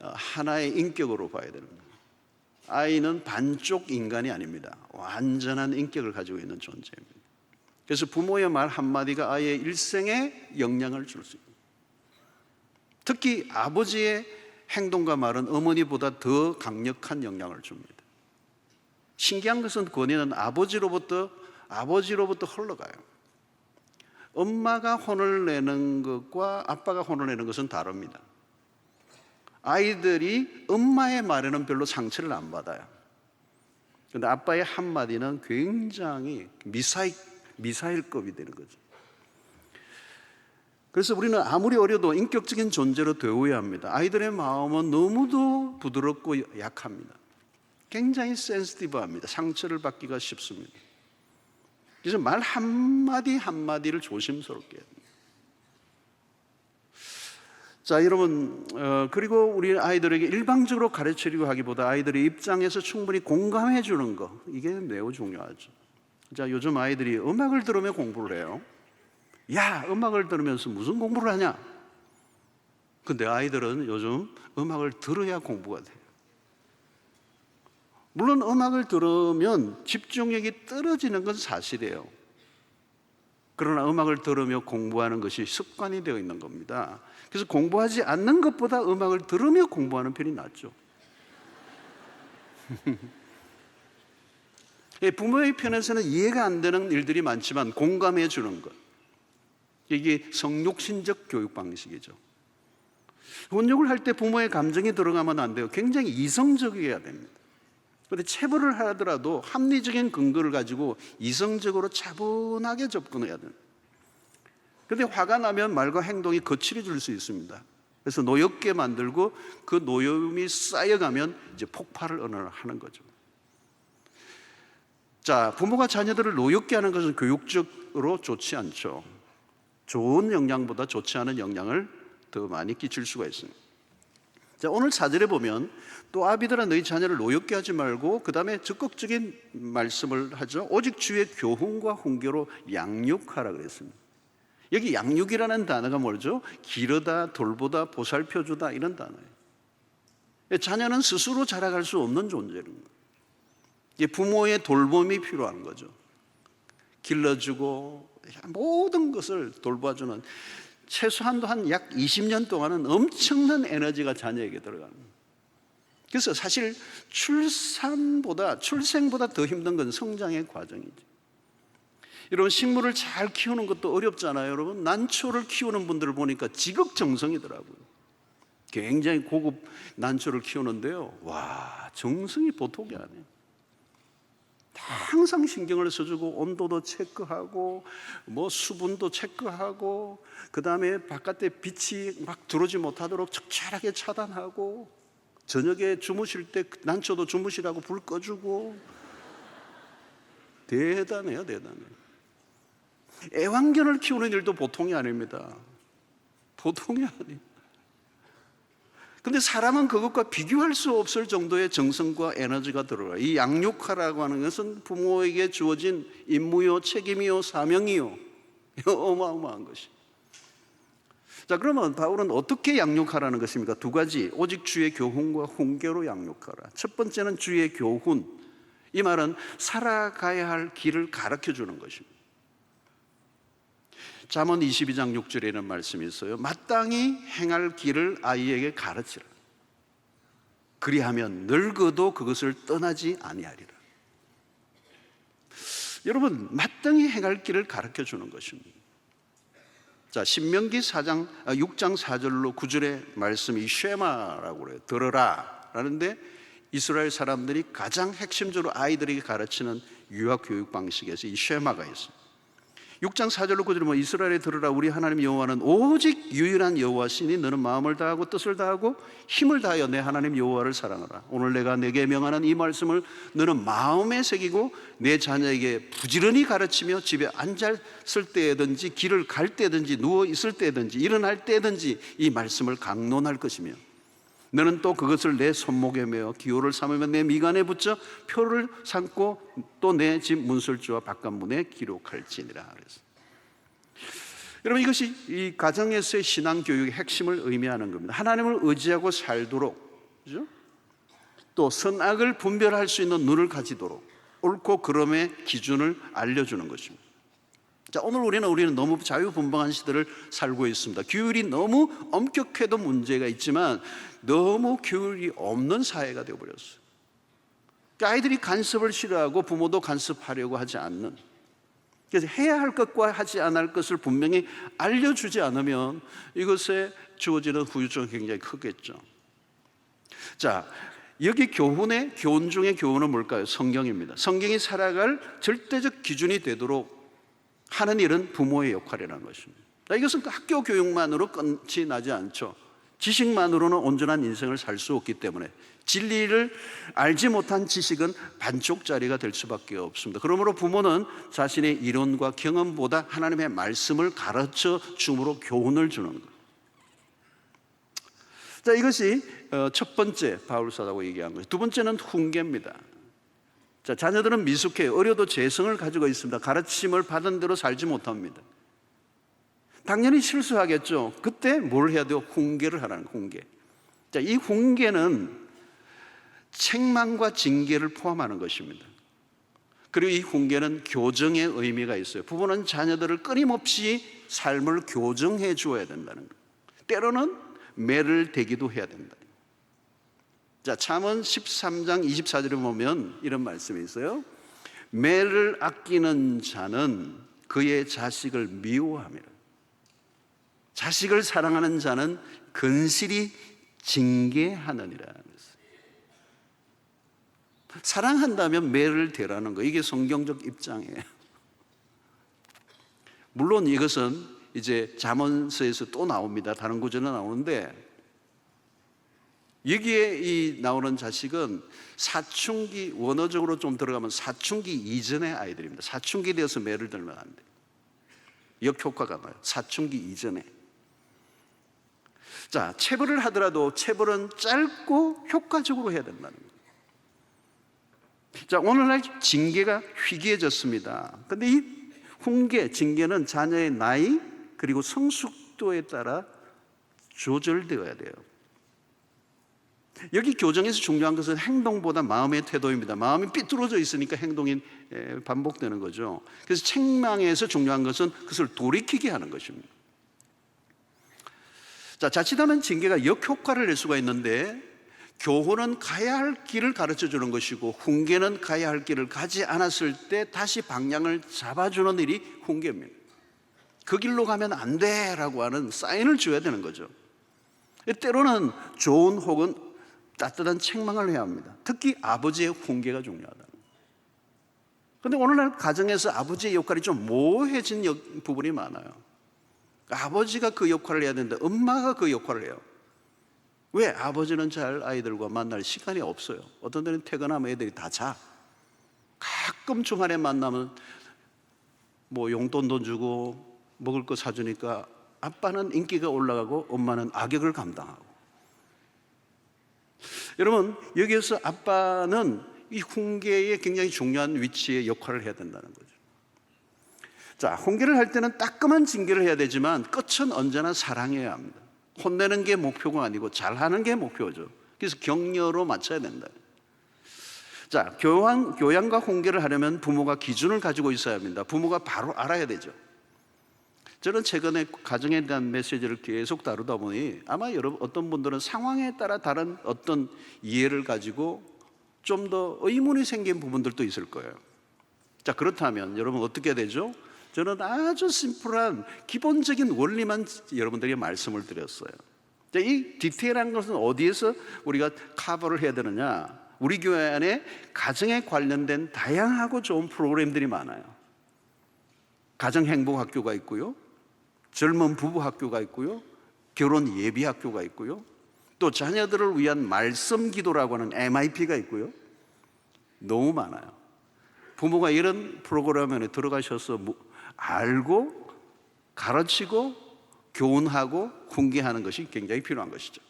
하나의 인격으로 봐야 되는 거예요. 아이는 반쪽 인간이 아닙니다. 완전한 인격을 가지고 있는 존재입니다. 그래서 부모의 말 한마디가 아이의 일생에 영향을 줄 수 있습니다. 특히 아버지의 행동과 말은 어머니보다 더 강력한 영향을 줍니다. 신기한 것은 권위는 아버지로부터 흘러가요. 엄마가 혼을 내는 것과 아빠가 혼을 내는 것은 다릅니다. 아이들이 엄마의 말에는 별로 상처를 안 받아요. 그런데 아빠의 한마디는 굉장히 미사일급이 되는 거죠. 그래서 우리는 아무리 어려도 인격적인 존재로 되어야 합니다. 아이들의 마음은 너무도 부드럽고 약합니다. 굉장히 센시티브합니다. 상처를 받기가 쉽습니다. 그래서 말 한마디 한마디를 조심스럽게 해야 됩니다. 자, 여러분, 그리고 우리 아이들에게 일방적으로 가르치려고 하기보다 아이들의 입장에서 충분히 공감해 주는 거, 이게 매우 중요하죠. 자, 요즘 아이들이 음악을 들으며 공부를 해요. 야, 음악을 들으면서 무슨 공부를 하냐? 근데 아이들은 요즘 음악을 들어야 공부가 돼요. 물론 음악을 들으면 집중력이 떨어지는 건 사실이에요. 그러나 음악을 들으며 공부하는 것이 습관이 되어 있는 겁니다. 그래서 공부하지 않는 것보다 음악을 들으며 공부하는 편이 낫죠. 부모의 편에서는 이해가 안 되는 일들이 많지만 공감해 주는 것, 이게 성육신적 교육 방식이죠. 훈육을 할 때 부모의 감정이 들어가면 안 돼요. 굉장히 이성적이어야 됩니다. 그런데 체벌을 하더라도 합리적인 근거를 가지고 이성적으로 차분하게 접근해야 됩니다. 그런데 화가 나면 말과 행동이 거칠어질 수 있습니다. 그래서 노엽게 만들고 그 노여움이 쌓여가면 이제 폭발을 하는 거죠. 자, 부모가 자녀들을 노엽게 하는 것은 교육적으로 좋지 않죠. 좋은 영향보다 좋지 않은 영향을 더 많이 끼칠 수가 있습니다. 자, 오늘 4절에 보면 또 아비들아 너희 자녀를 노엽게 하지 말고 그 다음에 적극적인 말씀을 하죠. 오직 주의 교훈과 훈계로 양육하라 그랬습니다. 여기 양육이라는 단어가 뭐죠? 기르다, 돌보다, 보살펴주다 이런 단어예요. 자녀는 스스로 자라갈 수 없는 존재인 거예요. 부모의 돌봄이 필요한 거죠. 길러주고 모든 것을 돌봐주는, 최소한도 한 약 20년 동안은 엄청난 에너지가 자녀에게 들어갑니다. 그래서 사실 출생보다 더 힘든 건 성장의 과정이죠. 여러분, 식물을 잘 키우는 것도 어렵잖아요. 여러분, 난초를 키우는 분들을 보니까 지극정성이더라고요. 굉장히 고급 난초를 키우는데요, 와, 정성이 보통이 아니에요. 항상 신경을 써주고 온도도 체크하고 뭐 수분도 체크하고 그 다음에 바깥에 빛이 막 들어오지 못하도록 적절하게 차단하고 저녁에 주무실 때 난초도 주무시라고 불 꺼주고. 대단해요, 대단해요. 애완견을 키우는 일도 보통이 아닙니다. 보통이 아니에요. 근데 사람은 그것과 비교할 수 없을 정도의 정성과 에너지가 들어가요. 이 양육하라고 하는 것은 부모에게 주어진 임무요, 책임이요, 사명이요, 어마어마한 것이. 자, 그러면 바울은 어떻게 양육하라는 것입니까? 두 가지. 오직 주의 교훈과 훈계로 양육하라. 첫 번째는 주의 교훈. 이 말은 살아가야 할 길을 가르쳐 주는 것입니다. 잠언 22장 6절에 이런 말씀이 있어요. 마땅히 행할 길을 아이에게 가르치라. 그리하면 늙어도 그것을 떠나지 아니하리라. 여러분, 마땅히 행할 길을 가르쳐 주는 것입니다. 자, 신명기 6장 4절로 9절의 말씀이 쉐마라고 그래요. 들어라 라는데 이스라엘 사람들이 가장 핵심적으로 아이들에게 가르치는 유아 교육 방식에서 이 쉐마가 있습니다. 6장 4절로 9절에 뭐 이스라엘에 들으라 우리 하나님 여호와는 오직 유일한 여호와시니 너는 마음을 다하고 뜻을 다하고 힘을 다하여 내 하나님 여호와를 사랑하라. 오늘 내가 내게 명하는 이 말씀을 너는 마음에 새기고 내 자녀에게 부지런히 가르치며 집에 앉았을 때든지 길을 갈 때든지 누워 있을 때든지 일어날 때든지 이 말씀을 강론할 것이며 너는 또 그것을 내 손목에 메어 기호를 삼으며 내 미간에 붙여 표를 삼고 또 내 집 문설주와 바깥문에 기록할지니라. 그래서 여러분, 이것이 이 가정에서의 신앙 교육의 핵심을 의미하는 겁니다. 하나님을 의지하고 살도록, 그죠? 또 선악을 분별할 수 있는 눈을 가지도록 옳고 그름의 기준을 알려주는 것입니다. 자, 오늘 우리는 너무 자유분방한 시대를 살고 있습니다. 규율이 너무 엄격해도 문제가 있지만 너무 규율이 없는 사회가 되어버렸어요. 그러니까 아이들이 간섭을 싫어하고 부모도 간섭하려고 하지 않는, 그래서 해야 할 것과 하지 않을 것을 분명히 알려주지 않으면 이것에 주어지는 후유증은 굉장히 크겠죠. 자, 여기 교훈 중에 교훈은 뭘까요? 성경입니다. 성경이 살아갈 절대적 기준이 되도록 하는 일은 부모의 역할이라는 것입니다. 이것은 학교 교육만으로 끝이 나지 않죠. 지식만으로는 온전한 인생을 살 수 없기 때문에 진리를 알지 못한 지식은 반쪽짜리가 될 수밖에 없습니다. 그러므로 부모는 자신의 이론과 경험보다 하나님의 말씀을 가르쳐 줌으로 교훈을 주는 것. 자, 이것이 첫 번째 바울 사도가 얘기한 거예요. 두 번째는 훈계입니다. 자, 자녀들은 미숙해요. 어려도 재성을 가지고 있습니다. 가르침을 받은 대로 살지 못합니다. 당연히 실수하겠죠. 그때 뭘 해야 돼요? 훈계를 하라는 거예요. 훈계. 자, 이 훈계는 책망과 징계를 포함하는 것입니다. 그리고 이 훈계는 교정의 의미가 있어요. 부모는 자녀들을 끊임없이 삶을 교정해 주어야 된다는 거예요. 때로는 매를 대기도 해야 된다. 자, 잠언 13장 24절에 보면 이런 말씀이 있어요. 매를 아끼는 자는 그의 자식을 미워함이라. 자식을 사랑하는 자는 근실히 징계하느니라. 사랑한다면 매를 대라는 거, 이게 성경적 입장이에요. 물론 이것은 이제 잠언서에서 또 나옵니다. 다른 구절은 나오는데 여기에 이 나오는 자식은 사춘기, 원어적으로 좀 들어가면 사춘기 이전의 아이들입니다. 사춘기 되어서 매를 들면 안 돼요. 역효과가 나요. 사춘기 이전에. 자, 체벌을 하더라도 체벌은 짧고 효과적으로 해야 된다는 거예요. 자, 오늘날 징계가 희귀해졌습니다. 그런데 이 훈계, 징계는 자녀의 나이 그리고 성숙도에 따라 조절되어야 돼요. 여기 교정에서 중요한 것은 행동보다 마음의 태도입니다. 마음이 삐뚤어져 있으니까 행동이 반복되는 거죠. 그래서 책망에서 중요한 것은 그것을 돌이키게 하는 것입니다. 자, 자칫하면 징계가 역효과를 낼 수가 있는데 교훈은 가야 할 길을 가르쳐 주는 것이고 훈계는 가야 할 길을 가지 않았을 때 다시 방향을 잡아주는 일이 훈계입니다. 그 길로 가면 안 돼라고 하는 사인을 줘야 되는 거죠. 때로는 좋은 혹은 따뜻한 책망을 해야 합니다. 특히 아버지의 훈계가 중요하다. 그런데 오늘날 가정에서 아버지의 역할이 좀 모호해진 부분이 많아요. 아버지가 그 역할을 해야 되는데 엄마가 그 역할을 해요. 왜? 아버지는 잘 아이들과 만날 시간이 없어요. 어떤 때는 퇴근하면 애들이 다 자. 가끔 주말에 만나면 뭐 용돈도 주고 먹을 거 사주니까 아빠는 인기가 올라가고 엄마는 악역을 감당하고. 여러분, 여기에서 아빠는 이 훈계에 굉장히 중요한 위치에 역할을 해야 된다는 거죠. 자, 훈계를 할 때는 따끔한 징계를 해야 되지만 끝은 언제나 사랑해야 합니다. 혼내는 게 목표가 아니고 잘하는 게 목표죠. 그래서 격려로 맞춰야 된다. 자, 교양과 훈계를 하려면 부모가 기준을 가지고 있어야 합니다. 부모가 바로 알아야 되죠. 저는 최근에 가정에 대한 메시지를 계속 다루다 보니 아마 여러분 어떤 분들은 상황에 따라 다른 어떤 이해를 가지고 좀 더 의문이 생긴 부분들도 있을 거예요. 자, 그렇다면 여러분 어떻게 되죠? 저는 아주 심플한 기본적인 원리만 여러분들에게 말씀을 드렸어요. 자, 이 디테일한 것은 어디에서 우리가 커버를 해야 되느냐? 우리 교회 안에 가정에 관련된 다양하고 좋은 프로그램들이 많아요. 가정행복학교가 있고요, 젊은 부부 학교가 있고요, 결혼 예비 학교가 있고요, 또 자녀들을 위한 말씀 기도라고 하는 MIP가 있고요. 너무 많아요. 부모가 이런 프로그램 안에 들어가셔서 알고 가르치고 교훈하고 훈계하는 것이 굉장히 필요한 것이죠.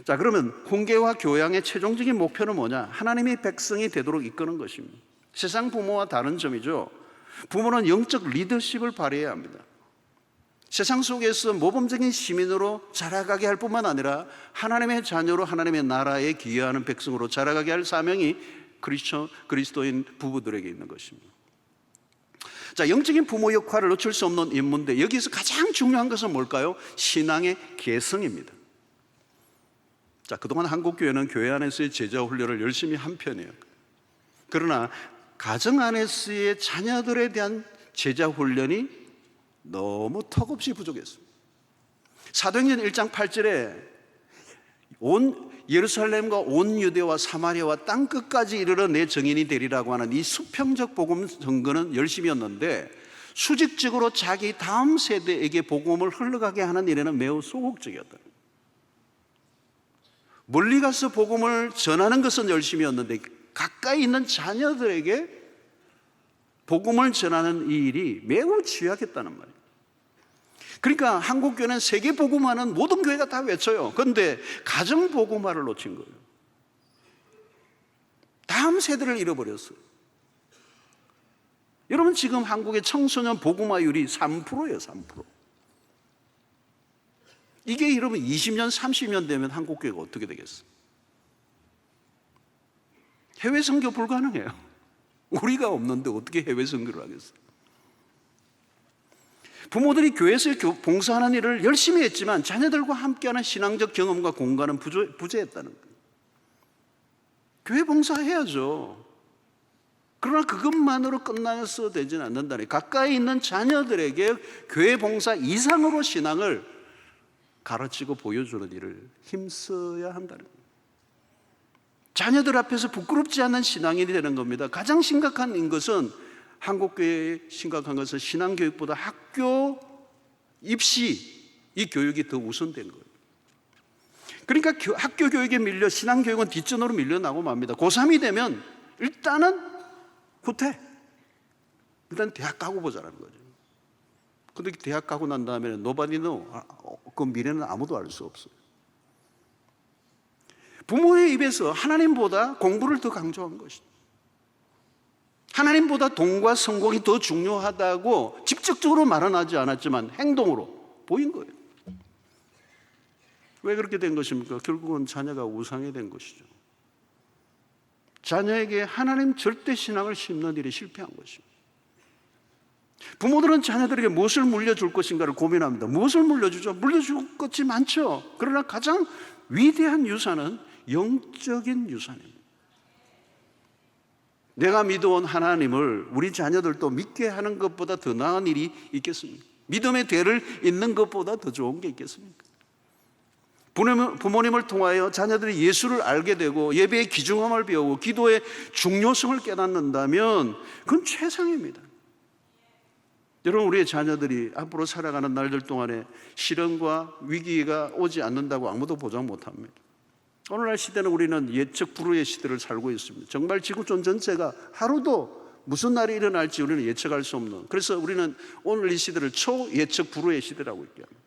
자, 그러면 훈계와 교양의 최종적인 목표는 뭐냐? 하나님의 백성이 되도록 이끄는 것입니다. 세상 부모와 다른 점이죠. 부모는 영적 리더십을 발휘해야 합니다. 세상 속에서 모범적인 시민으로 자라가게 할 뿐만 아니라 하나님의 자녀로 하나님의 나라에 기여하는 백성으로 자라가게 할 사명이 그리스도인 부부들에게 있는 것입니다. 자, 영적인 부모 역할을 놓칠 수 없는 인문데 여기서 가장 중요한 것은 뭘까요? 신앙의 계승입니다. 자, 그동안 한국교회는 교회 안에서의 제자 훈련을 열심히 한 편이에요. 그러나 가정 안에서의 자녀들에 대한 제자 훈련이 너무 턱없이 부족했습니다. 사도행전 1장 8절에 온 예루살렘과 온 유대와 사마리아와 땅끝까지 이르러 내 증인이 되리라고 하는 이 수평적 복음 선거는 열심이었는데 수직적으로 자기 다음 세대에게 복음을 흘러가게 하는 일에는 매우 소극적이었다. 멀리 가서 복음을 전하는 것은 열심이었는데 가까이 있는 자녀들에게 복음을 전하는 이 일이 매우 취약했다는 말이에요. 그러니까 한국교회는 세계 복음화는 모든 교회가 다 외쳐요. 그런데 가정 복음화를 놓친 거예요. 다음 세대를 잃어버렸어요. 여러분, 지금 한국의 청소년 복음화율이 3%예요. 3%. 이게 여러분 20년, 30년 되면 한국교회가 어떻게 되겠어요? 해외 선교 불가능해요. 우리가 없는데 어떻게 해외 선교를 하겠어요? 부모들이 교회에서 봉사하는 일을 열심히 했지만 자녀들과 함께하는 신앙적 경험과 공간은 부재했다는 거예요. 교회 봉사해야죠. 그러나 그것만으로 끝나서 되지는 않는다니. 가까이 있는 자녀들에게 교회 봉사 이상으로 신앙을 가르치고 보여주는 일을 힘써야 한다는 거예요. 자녀들 앞에서 부끄럽지 않은 신앙인이 되는 겁니다. 가장 심각한 것은 한국교회에 심각한 것은 신앙교육보다 학교 입시 이 교육이 더 우선된 거예요. 그러니까 학교 교육에 밀려 신앙교육은 뒷전으로 밀려나고 맙니다. 고3이 되면 일단은 후퇴. 일단 대학 가고 보자라는 거죠. 근데 대학 가고 난 다음에는 nobody know. 그 미래는 아무도 알 수 없어요. 부모의 입에서 하나님보다 공부를 더 강조한 것이죠. 하나님보다 돈과 성공이 더 중요하다고 직접적으로 말은 하지 않았지만 행동으로 보인 거예요. 왜 그렇게 된 것입니까? 결국은 자녀가 우상이 된 것이죠. 자녀에게 하나님 절대 신앙을 심는 일이 실패한 것입니다. 부모들은 자녀들에게 무엇을 물려줄 것인가를 고민합니다. 무엇을 물려주죠? 물려줄 것이 많죠. 그러나 가장 위대한 유산은 영적인 유산입니다. 내가 믿어온 하나님을 우리 자녀들도 믿게 하는 것보다 더 나은 일이 있겠습니까? 믿음의 대를 잇는 것보다 더 좋은 게 있겠습니까? 부모님을 통하여 자녀들이 예수를 알게 되고 예배의 귀중함을 배우고 기도의 중요성을 깨닫는다면 그건 최상입니다. 여러분, 우리의 자녀들이 앞으로 살아가는 날들 동안에 시련과 위기가 오지 않는다고 아무도 보장 못합니다. 오늘날 시대는 우리는 예측 불허의 시대를 살고 있습니다. 정말 지구촌 전체가 하루도 무슨 날이 일어날지 우리는 예측할 수 없는, 그래서 우리는 오늘 이 시대를 초예측 불허의 시대라고 얘기합니다.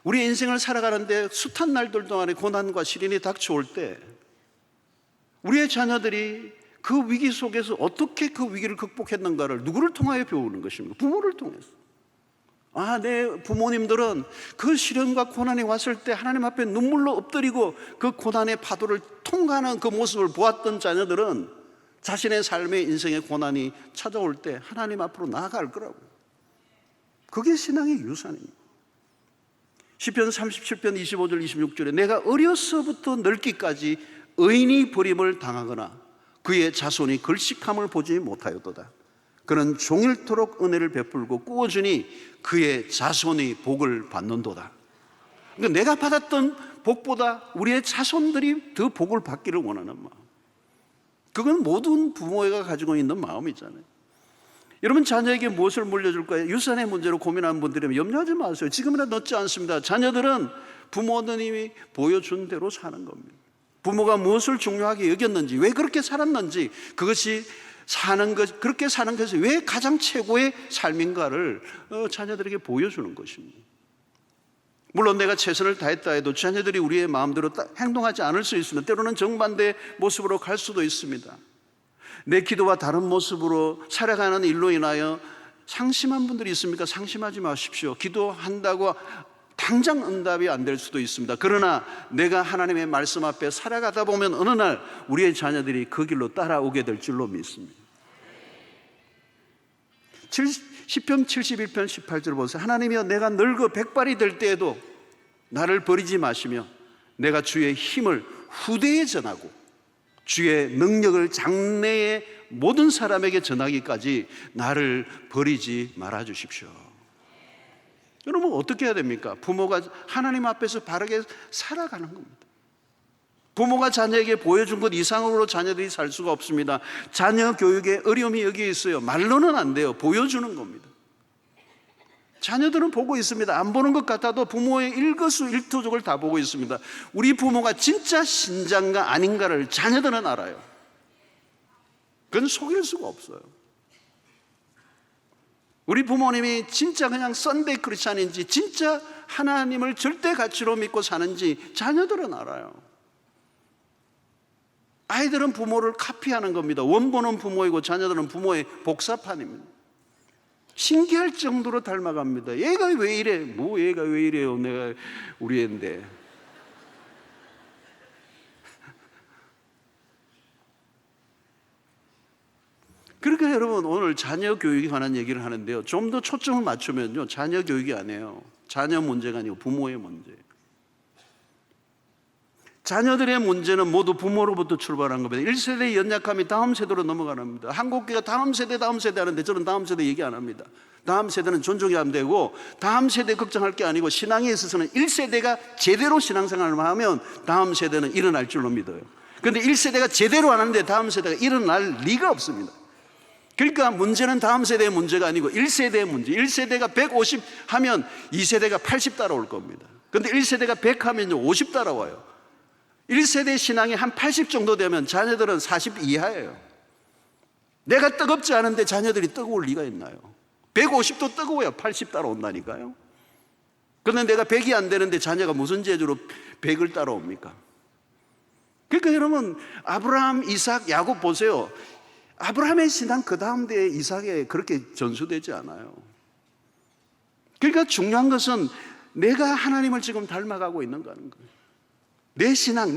우리 인생을 살아가는데 숱한 날들 동안에 고난과 시련이 닥쳐올 때 우리의 자녀들이 그 위기 속에서 어떻게 그 위기를 극복했는가를 누구를 통하여 배우는 것입니까? 부모를 통해서. 내 부모님들은 그 시련과 고난이 왔을 때 하나님 앞에 눈물로 엎드리고 그 고난의 파도를 통과하는 그 모습을 보았던 자녀들은 자신의 삶의 인생의 고난이 찾아올 때 하나님 앞으로 나아갈 거라고요. 그게 신앙의 유산입니다. 시편 37편 25절 26절에 내가 어려서부터 늙기까지 의인이 버림을 당하거나 그의 자손이 걸식함을 보지 못하였도다. 그는 종일토록 은혜를 베풀고 꾸어주니 그의 자손이 복을 받는도다. 그러니까 내가 받았던 복보다 우리의 자손들이 더 복을 받기를 원하는 마음, 그건 모든 부모가 가지고 있는 마음이잖아요. 여러분, 자녀에게 무엇을 물려줄까요? 유산의 문제로 고민하는 분들이면 염려하지 마세요. 지금이라도 늦지 않습니다. 자녀들은 부모님이 보여준 대로 사는 겁니다. 부모가 무엇을 중요하게 여겼는지, 왜 그렇게 살았는지, 그것이 사는 것, 그렇게 사는 것이 왜 가장 최고의 삶인가를 자녀들에게 보여주는 것입니다. 물론 내가 최선을 다했다 해도 자녀들이 우리의 마음대로 행동하지 않을 수 있습니다. 때로는 정반대의 모습으로 갈 수도 있습니다. 내 기도와 다른 모습으로 살아가는 일로 인하여 상심한 분들이 있습니까? 상심하지 마십시오. 기도한다고 당장 응답이 안 될 수도 있습니다. 그러나 내가 하나님의 말씀 앞에 살아가다 보면 어느 날 우리의 자녀들이 그 길로 따라오게 될 줄로 믿습니다. 시편 71편 18절 보세요. 하나님이여, 내가 늙어 백발이 될 때에도 나를 버리지 마시며 내가 주의 힘을 후대에 전하고 주의 능력을 장래의 모든 사람에게 전하기까지 나를 버리지 말아 주십시오. 여러분, 어떻게 해야 됩니까? 부모가 하나님 앞에서 바르게 살아가는 겁니다. 부모가 자녀에게 보여준 것 이상으로 자녀들이 살 수가 없습니다. 자녀 교육에 어려움이 여기에 있어요. 말로는 안 돼요. 보여주는 겁니다. 자녀들은 보고 있습니다. 안 보는 것 같아도 부모의 일거수일투족을 다 보고 있습니다. 우리 부모가 진짜 신자인가 아닌가를 자녀들은 알아요. 그건 속일 수가 없어요. 우리 부모님이 진짜 그냥 썬데이 크리스찬인지 진짜 하나님을 절대 가치로 믿고 사는지 자녀들은 알아요. 아이들은 부모를 카피하는 겁니다. 원본은 부모이고 자녀들은 부모의 복사판입니다. 신기할 정도로 닮아갑니다. 얘가 왜 이래? 얘가 왜 이래요? 내가 우리 애인데. 그러니까 여러분, 오늘 자녀 교육에 관한 얘기를 하는데요, 좀 더 초점을 맞추면요, 자녀 교육이 아니에요. 자녀 문제가 아니고 부모의 문제예요. 자녀들의 문제는 모두 부모로부터 출발한 겁니다. 1세대의 연약함이 다음 세대로 넘어가는 겁니다. 한국교회가 다음 세대 하는데 저는 다음 세대 얘기 안 합니다. 다음 세대는 존중이 안 되고 다음 세대 걱정할 게 아니고 신앙에 있어서는 1세대가 제대로 신앙생활을 하면 다음 세대는 일어날 줄로 믿어요. 그런데 1세대가 제대로 안 하는데 다음 세대가 일어날 리가 없습니다. 그러니까 문제는 다음 세대의 문제가 아니고 1세대의 문제. 1세대가 150 하면 2세대가 80 따라올 겁니다. 그런데 1세대가 100 하면 50 따라와요. 1세대 신앙이 한 80 정도 되면 자녀들은 40 이하예요. 내가 뜨겁지 않은데 자녀들이 뜨거울 리가 있나요? 150도 뜨거워야 80 따라온다니까요. 그런데 내가 100이 안 되는데 자녀가 무슨 재주로 100을 따라옵니까? 그러니까 여러분, 아브라함, 이삭, 야곱 보세요. 아브라함의 신앙 그 다음 대에 이삭에 그렇게 전수되지 않아요. 그러니까 중요한 것은 내가 하나님을 지금 닮아가고 있는가 하는 거예요. 내 신앙.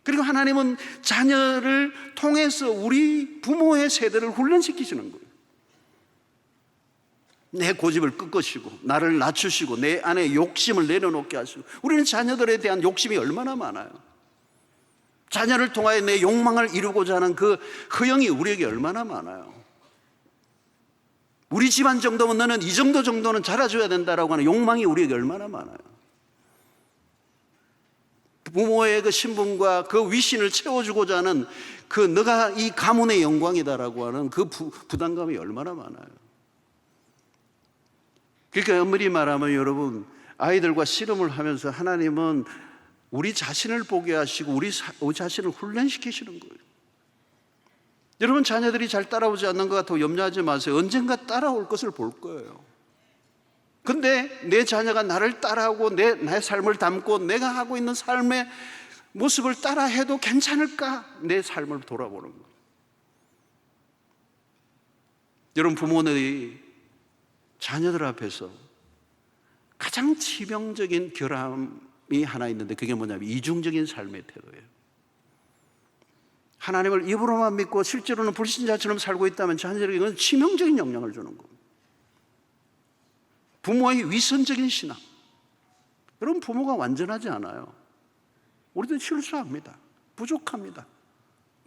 그리고 하나님은 자녀를 통해서 우리 부모의 세대를 훈련시키시는 거예요. 내 고집을 꺾으시고 나를 낮추시고 내 안에 욕심을 내려놓게 하시고. 우리는 자녀들에 대한 욕심이 얼마나 많아요. 자녀를 통하여 내 욕망을 이루고자 하는 그 허영이 우리에게 얼마나 많아요. 우리 집안 정도면 너는 이 정도는 자라줘야 된다라고 하는 욕망이 우리에게 얼마나 많아요. 부모의 그 신분과 그 위신을 채워주고자 하는 그 너가 이 가문의 영광이다라고 하는 그 부담감이 얼마나 많아요. 그러니까 엄밀히 말하면 여러분, 아이들과 씨름을 하면서 하나님은 우리 자신을 보게 하시고 우리 자신을 훈련시키시는 거예요. 여러분, 자녀들이 잘 따라오지 않는 것 같아도 염려하지 마세요. 언젠가 따라올 것을 볼 거예요. 근데 내 자녀가 나를 따라하고 나의 삶을 담고 내가 하고 있는 삶에 모습을 따라 해도 괜찮을까? 내 삶을 돌아보는 거예요. 여러분, 부모들이 자녀들 앞에서 가장 치명적인 결함이 하나 있는데 그게 뭐냐면 이중적인 삶의 태도예요. 하나님을 입으로만 믿고 실제로는 불신자처럼 살고 있다면 자녀들에게 그건 치명적인 영향을 주는 겁니다. 부모의 위선적인 신앙. 여러분, 부모가 완전하지 않아요. 우리도 실수합니다. 부족합니다.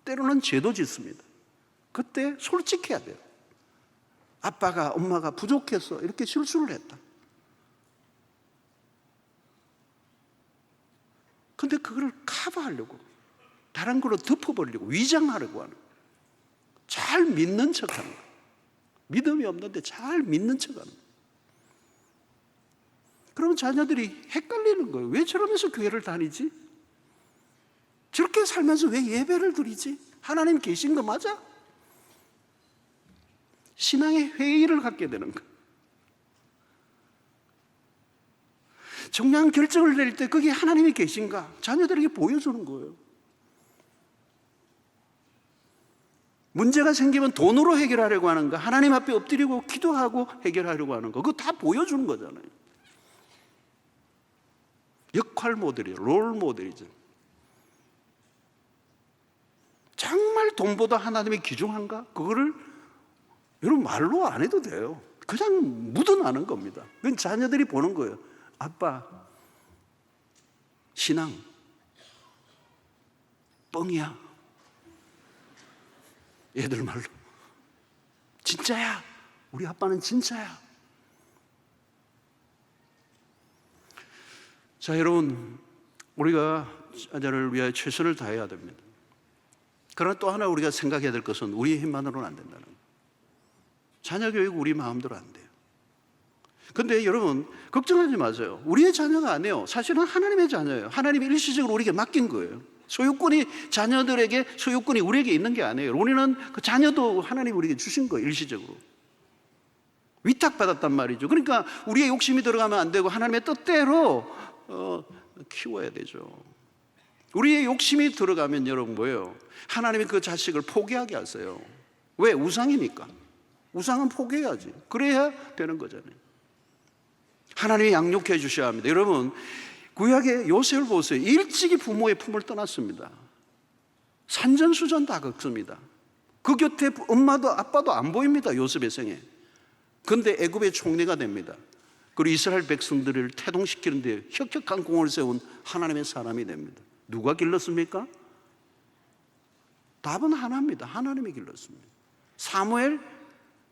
때로는 죄도 짓습니다. 그때 솔직해야 돼요. 아빠가, 엄마가 부족해서 이렇게 실수를 했다. 근데 그걸 커버하려고, 다른 걸로 덮어버리려고, 위장하려고 하는 거예요. 잘 믿는 척하는 거예요. 믿음이 없는데 잘 믿는 척하는 거예요. 그러면 자녀들이 헷갈리는 거예요. 왜 저러면서 교회를 다니지? 저렇게 살면서 왜 예배를 드리지? 하나님 계신 거 맞아? 신앙의 회의를 갖게 되는 거예요. 중요한 결정을 내릴 때 거기에 하나님이 계신가? 자녀들에게 보여주는 거예요. 문제가 생기면 돈으로 해결하려고 하는가? 하나님 앞에 엎드리고 기도하고 해결하려고 하는 거. 그거 다 보여주는 거잖아요. 역할 모델이에요. 롤 모델이죠. 정말 돈보다 하나님이 귀중한가? 그거를 여러분 말로 안 해도 돼요. 그냥 묻어나는 겁니다. 그건 자녀들이 보는 거예요. 아빠, 신앙 뻥이야. 얘들 말로 진짜야. 우리 아빠는 진짜야. 자, 여러분, 우리가 자녀를 위하여 최선을 다해야 됩니다. 그러나 또 하나 우리가 생각해야 될 것은 우리의 힘만으로는 안 된다는 거예요. 자녀 교육 우리 마음대로 안 돼요. 근데 여러분, 걱정하지 마세요. 우리의 자녀가 아니에요. 사실은 하나님의 자녀예요. 하나님이 일시적으로 우리에게 맡긴 거예요. 소유권이 자녀들에게, 소유권이 우리에게 있는 게 아니에요. 우리는 그 자녀도 하나님이 우리에게 주신 거예요. 일시적으로 위탁받았단 말이죠. 그러니까 우리의 욕심이 들어가면 안 되고 하나님의 뜻대로 키워야 되죠. 우리의 욕심이 들어가면 여러분 뭐예요? 하나님이 그 자식을 포기하게 하세요. 왜? 우상이니까. 우상은 포기해야지. 그래야 되는 거잖아요. 하나님이 양육해 주셔야 합니다. 여러분, 구약의 요셉을 보세요. 일찍이 부모의 품을 떠났습니다. 산전수전 다 겪습니다. 그 곁에 엄마도 아빠도 안 보입니다. 요셉의 생에. 근데 애굽의 총리가 됩니다. 그리고 이스라엘 백성들을 태동시키는 데 혁혁한 공을 세운 하나님의 사람이 됩니다. 누가 길렀습니까? 답은 하나입니다. 하나님이 길렀습니다. 사무엘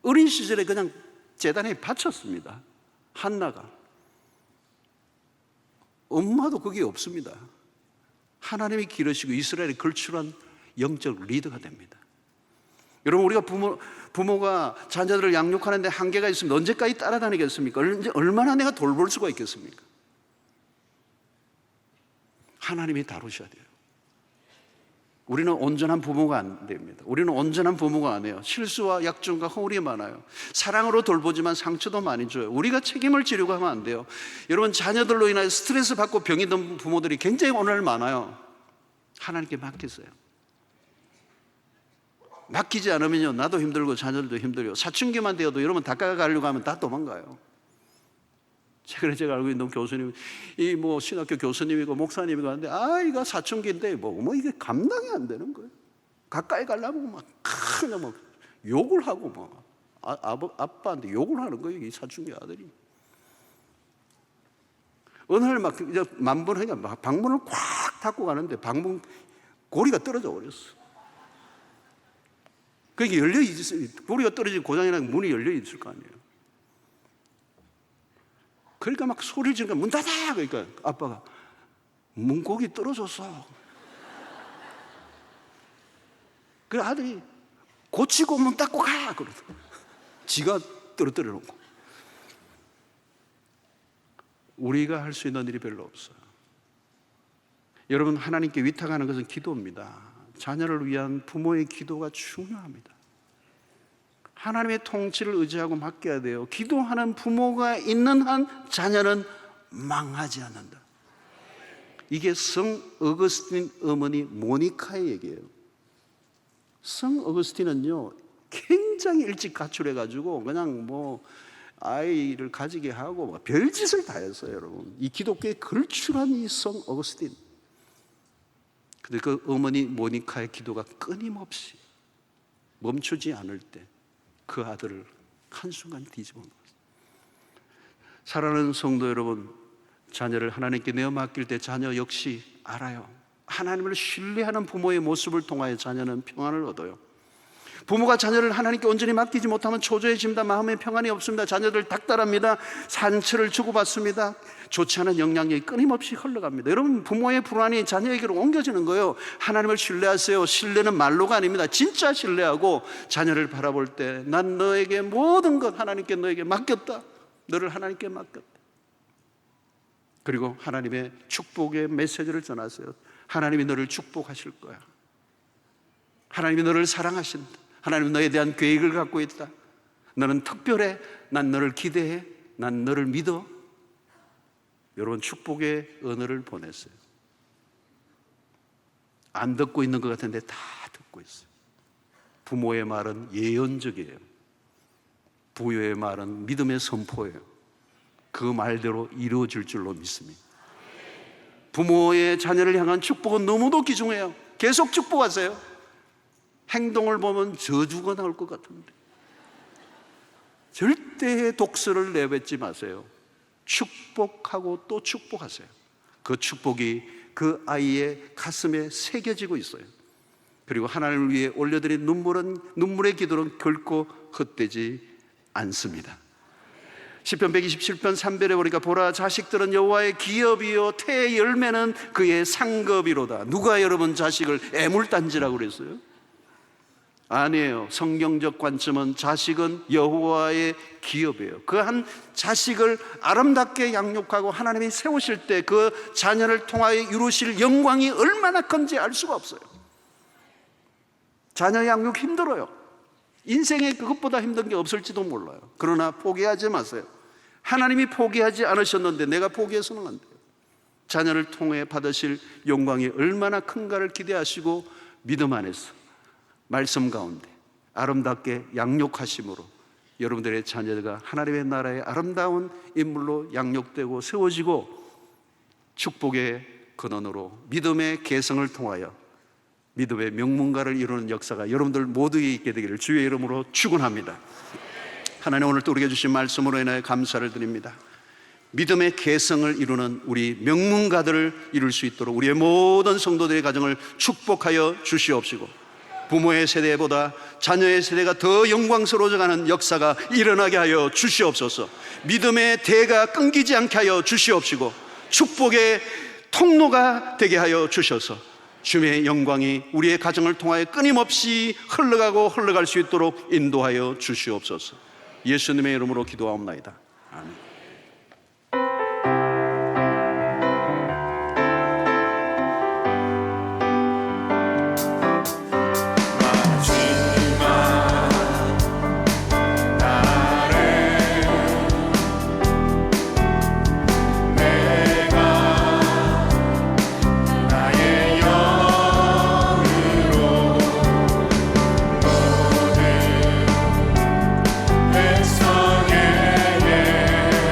어린 시절에 그냥 제단에 바쳤습니다. 한나가. 엄마도 그게 없습니다. 하나님이 기르시고 이스라엘이 걸출한 영적 리더가 됩니다. 여러분, 우리가 부모가 자녀들을 양육하는데 한계가 있으면 언제까지 따라다니겠습니까? 얼마나 내가 돌볼 수가 있겠습니까? 하나님이 다루셔야 돼요. 우리는 온전한 부모가 안 됩니다. 우리는 온전한 부모가 아니에요. 실수와 약점과 허물이 많아요. 사랑으로 돌보지만 상처도 많이 줘요. 우리가 책임을 지려고 하면 안 돼요. 여러분, 자녀들로 인하여 스트레스 받고 병이 든 부모들이 굉장히 오늘 많아요. 하나님께 맡기세요. 맡기지 않으면요, 나도 힘들고 자녀들도 힘들어요. 사춘기만 되어도 여러분 닦아가려고 하면 다 도망가요. 최근에 제가 알고 있는 교수님, 이 뭐 신학교 교수님이고 목사님이고 하는데, 아이가 사춘기인데 뭐 이게 감당이 안 되는 거예요. 가까이 가려면 막 그냥 막 욕을 하고 막 아빠한테 욕을 하는 거예요. 이 사춘기 아들이. 어느 날 막 이제 만번하니까 막 방문을 꽉 닫고 가는데 방문 고리가 떨어져 버렸어. 그게 열려 있어요. 고리가 떨어진 고장이랑 문이 열려 있을 거 아니에요. 그러니까 막 소리를 지르니까 문 닫아! 그러니까 아빠가 문고기 떨어졌어. 그 아들이 고치고 문 닫고 가! 그러더라고. 지가 떨어뜨려 놓고. 우리가 할 수 있는 일이 별로 없어요. 여러분, 하나님께 위탁하는 것은 기도입니다. 자녀를 위한 부모의 기도가 중요합니다. 하나님의 통치를 의지하고 맡겨야 돼요. 기도하는 부모가 있는 한 자녀는 망하지 않는다. 이게 성 어거스틴 어머니 모니카의 얘기예요. 성 어거스틴은요 굉장히 일찍 가출해가지고 그냥 뭐 아이를 가지게 하고 뭐 별짓을 다 했어요, 여러분. 이 기독교에 걸출한 이 성 어거스틴. 근데 그 어머니 모니카의 기도가 끊임없이 멈추지 않을 때 그 아들을 한순간 뒤집어 놓았어요. 사랑하는 성도 여러분, 자녀를 하나님께 내어 맡길 때 자녀 역시 알아요. 하나님을 신뢰하는 부모의 모습을 통하여 자녀는 평안을 얻어요. 부모가 자녀를 하나님께 온전히 맡기지 못하면 초조해집니다. 마음에 평안이 없습니다. 자녀들 닥달합니다. 상처를 주고받습니다. 좋지 않은 영향력이 끊임없이 흘러갑니다. 여러분, 부모의 불안이 자녀에게로 옮겨지는 거예요. 하나님을 신뢰하세요. 신뢰는 말로가 아닙니다. 진짜 신뢰하고 자녀를 바라볼 때 난 너에게 모든 것 하나님께 너에게 맡겼다. 너를 하나님께 맡겼다. 그리고 하나님의 축복의 메시지를 전하세요. 하나님이 너를 축복하실 거야. 하나님이 너를 사랑하신다. 하나님은 너에 대한 계획을 갖고 있다. 너는 특별해. 난 너를 기대해. 난 너를 믿어. 여러분, 축복의 언어를 보냈어요. 안 듣고 있는 것 같은데 다 듣고 있어요. 부모의 말은 예언적이에요. 부모의 말은 믿음의 선포예요. 그 말대로 이루어질 줄로 믿습니다. 부모의 자녀를 향한 축복은 너무도 귀중해요. 계속 축복하세요. 행동을 보면 저주가 나올 것 같은데 절대 독설을 내뱉지 마세요. 축복하고 또 축복하세요. 그 축복이 그 아이의 가슴에 새겨지고 있어요. 그리고 하나님을 위해 올려드린 눈물의 기도는 결코 헛되지 않습니다. 시편 127편 3절에 보니까 보라, 자식들은 여호와의 기업이요 태의 열매는 그의 상급이로다. 누가 여러분 자식을 애물단지라고 그랬어요? 아니에요. 성경적 관점은 자식은 여호와의 기업이에요. 그 한 자식을 아름답게 양육하고 하나님이 세우실 때 그 자녀를 통하여 이루실 영광이 얼마나 큰지 알 수가 없어요. 자녀 양육 힘들어요. 인생에 그것보다 힘든 게 없을지도 몰라요. 그러나 포기하지 마세요. 하나님이 포기하지 않으셨는데 내가 포기해서는 안 돼요. 자녀를 통해 받으실 영광이 얼마나 큰가를 기대하시고 믿음 안에서 말씀 가운데 아름답게 양육하심으로 여러분들의 자녀가 하나님의 나라의 아름다운 인물로 양육되고 세워지고 축복의 근원으로 믿음의 계승을 통하여 믿음의 명문가를 이루는 역사가 여러분들 모두에게 있게 되기를 주의 이름으로 축원합니다. 하나님, 오늘 또 우리에게 주신 말씀으로 인하여 감사를 드립니다. 믿음의 계승을 이루는 우리 명문가들을 이룰 수 있도록 우리의 모든 성도들의 가정을 축복하여 주시옵시고 부모의 세대보다 자녀의 세대가 더 영광스러워져가는 역사가 일어나게 하여 주시옵소서. 믿음의 대가 끊기지 않게 하여 주시옵시고 축복의 통로가 되게 하여 주셔서 주님의 영광이 우리의 가정을 통하여 끊임없이 흘러가고 흘러갈 수 있도록 인도하여 주시옵소서. 예수님의 이름으로 기도하옵나이다. 아멘. 백성에게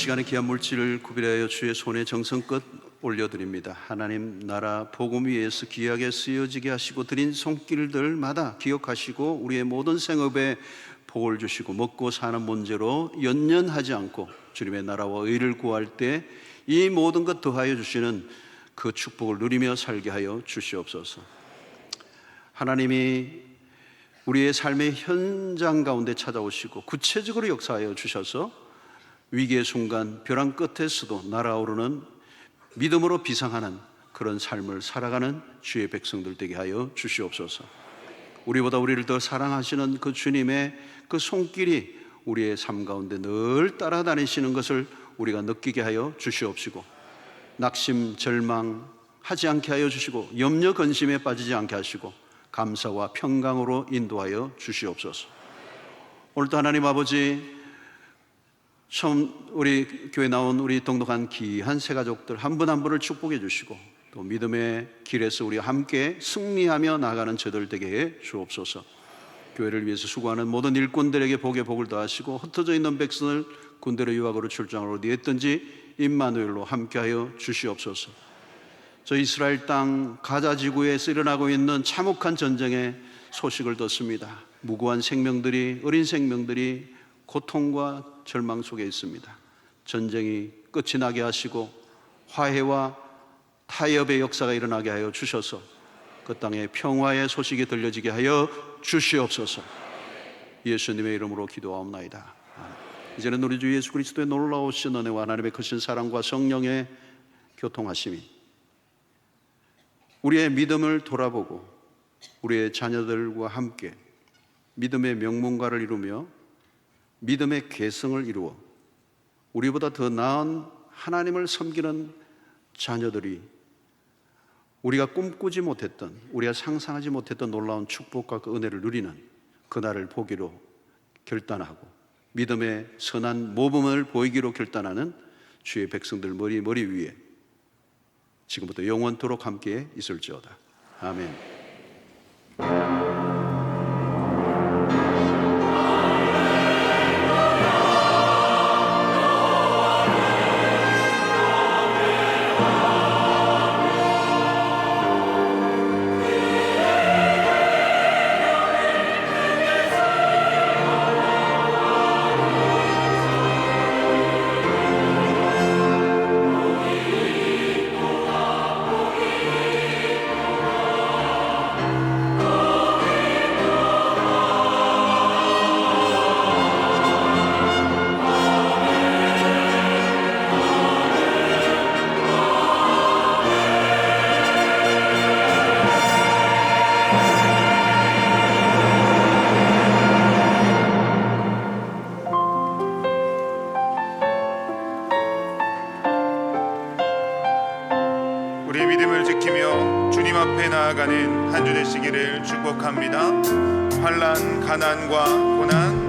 시간에 귀한 물질을 구별하여 주의 손에 정성껏 올려드립니다. 하나님 나라 복음 위에서 귀하게 쓰여지게 하시고 드린 손길들마다 기억하시고 우리의 모든 생업에 복을 주시고 먹고 사는 문제로 연연하지 않고 주님의 나라와 의를 구할 때 이 모든 것 더하여 주시는 그 축복을 누리며 살게 하여 주시옵소서. 하나님이 우리의 삶의 현장 가운데 찾아오시고 구체적으로 역사하여 주셔서 위기의 순간 벼랑 끝에서도 날아오르는 믿음으로 비상하는 그런 삶을 살아가는 주의 백성들 되게 하여 주시옵소서. 우리보다 우리를 더 사랑하시는 그 주님의 그 손길이 우리의 삶 가운데 늘 따라다니시는 것을 우리가 느끼게 하여 주시옵시고 낙심, 절망하지 않게 하여 주시고 염려, 근심에 빠지지 않게 하시고 감사와 평강으로 인도하여 주시옵소서. 오늘도 하나님 아버지, 처음 우리 교회 나온 우리 동독한 귀한 새 가족들 한 분 한 분을 축복해 주시고 또 믿음의 길에서 우리와 함께 승리하며 나아가는 저들 되게 해 주옵소서. 교회를 위해서 수고하는 모든 일꾼들에게 복의 복을 더하시고 흩어져 있는 백성을 군대로 유학으로 출장을 어디 했든지 임마누엘로 함께하여 주시옵소서. 저 이스라엘 땅 가자 지구에서 일어나고 있는 참혹한 전쟁의 소식을 듣습니다. 무고한 생명들이, 어린 생명들이 고통과 절망 속에 있습니다. 전쟁이 끝이 나게 하시고 화해와 타협의 역사가 일어나게 하여 주셔서 그 땅에 평화의 소식이 들려지게 하여 주시옵소서. 예수님의 이름으로 기도하옵나이다. 이제는 우리 주 예수 그리스도의 놀라우신 은혜와 하나님의 크신 사랑과 성령의 교통하심이 우리의 믿음을 돌아보고 우리의 자녀들과 함께 믿음의 명문가를 이루며 믿음의 계승을 이루어 우리보다 더 나은 하나님을 섬기는 자녀들이 우리가 꿈꾸지 못했던, 우리가 상상하지 못했던 놀라운 축복과 그 은혜를 누리는 그날을 보기로 결단하고 믿음의 선한 모범을 보이기로 결단하는 주의 백성들 머리 위에 지금부터 영원토록 함께 있을지어다. 아멘. 우리의 믿음을 지키며 주님 앞에 나아가는 한 주 되시기를 축복합니다. 환난, 가난과 고난,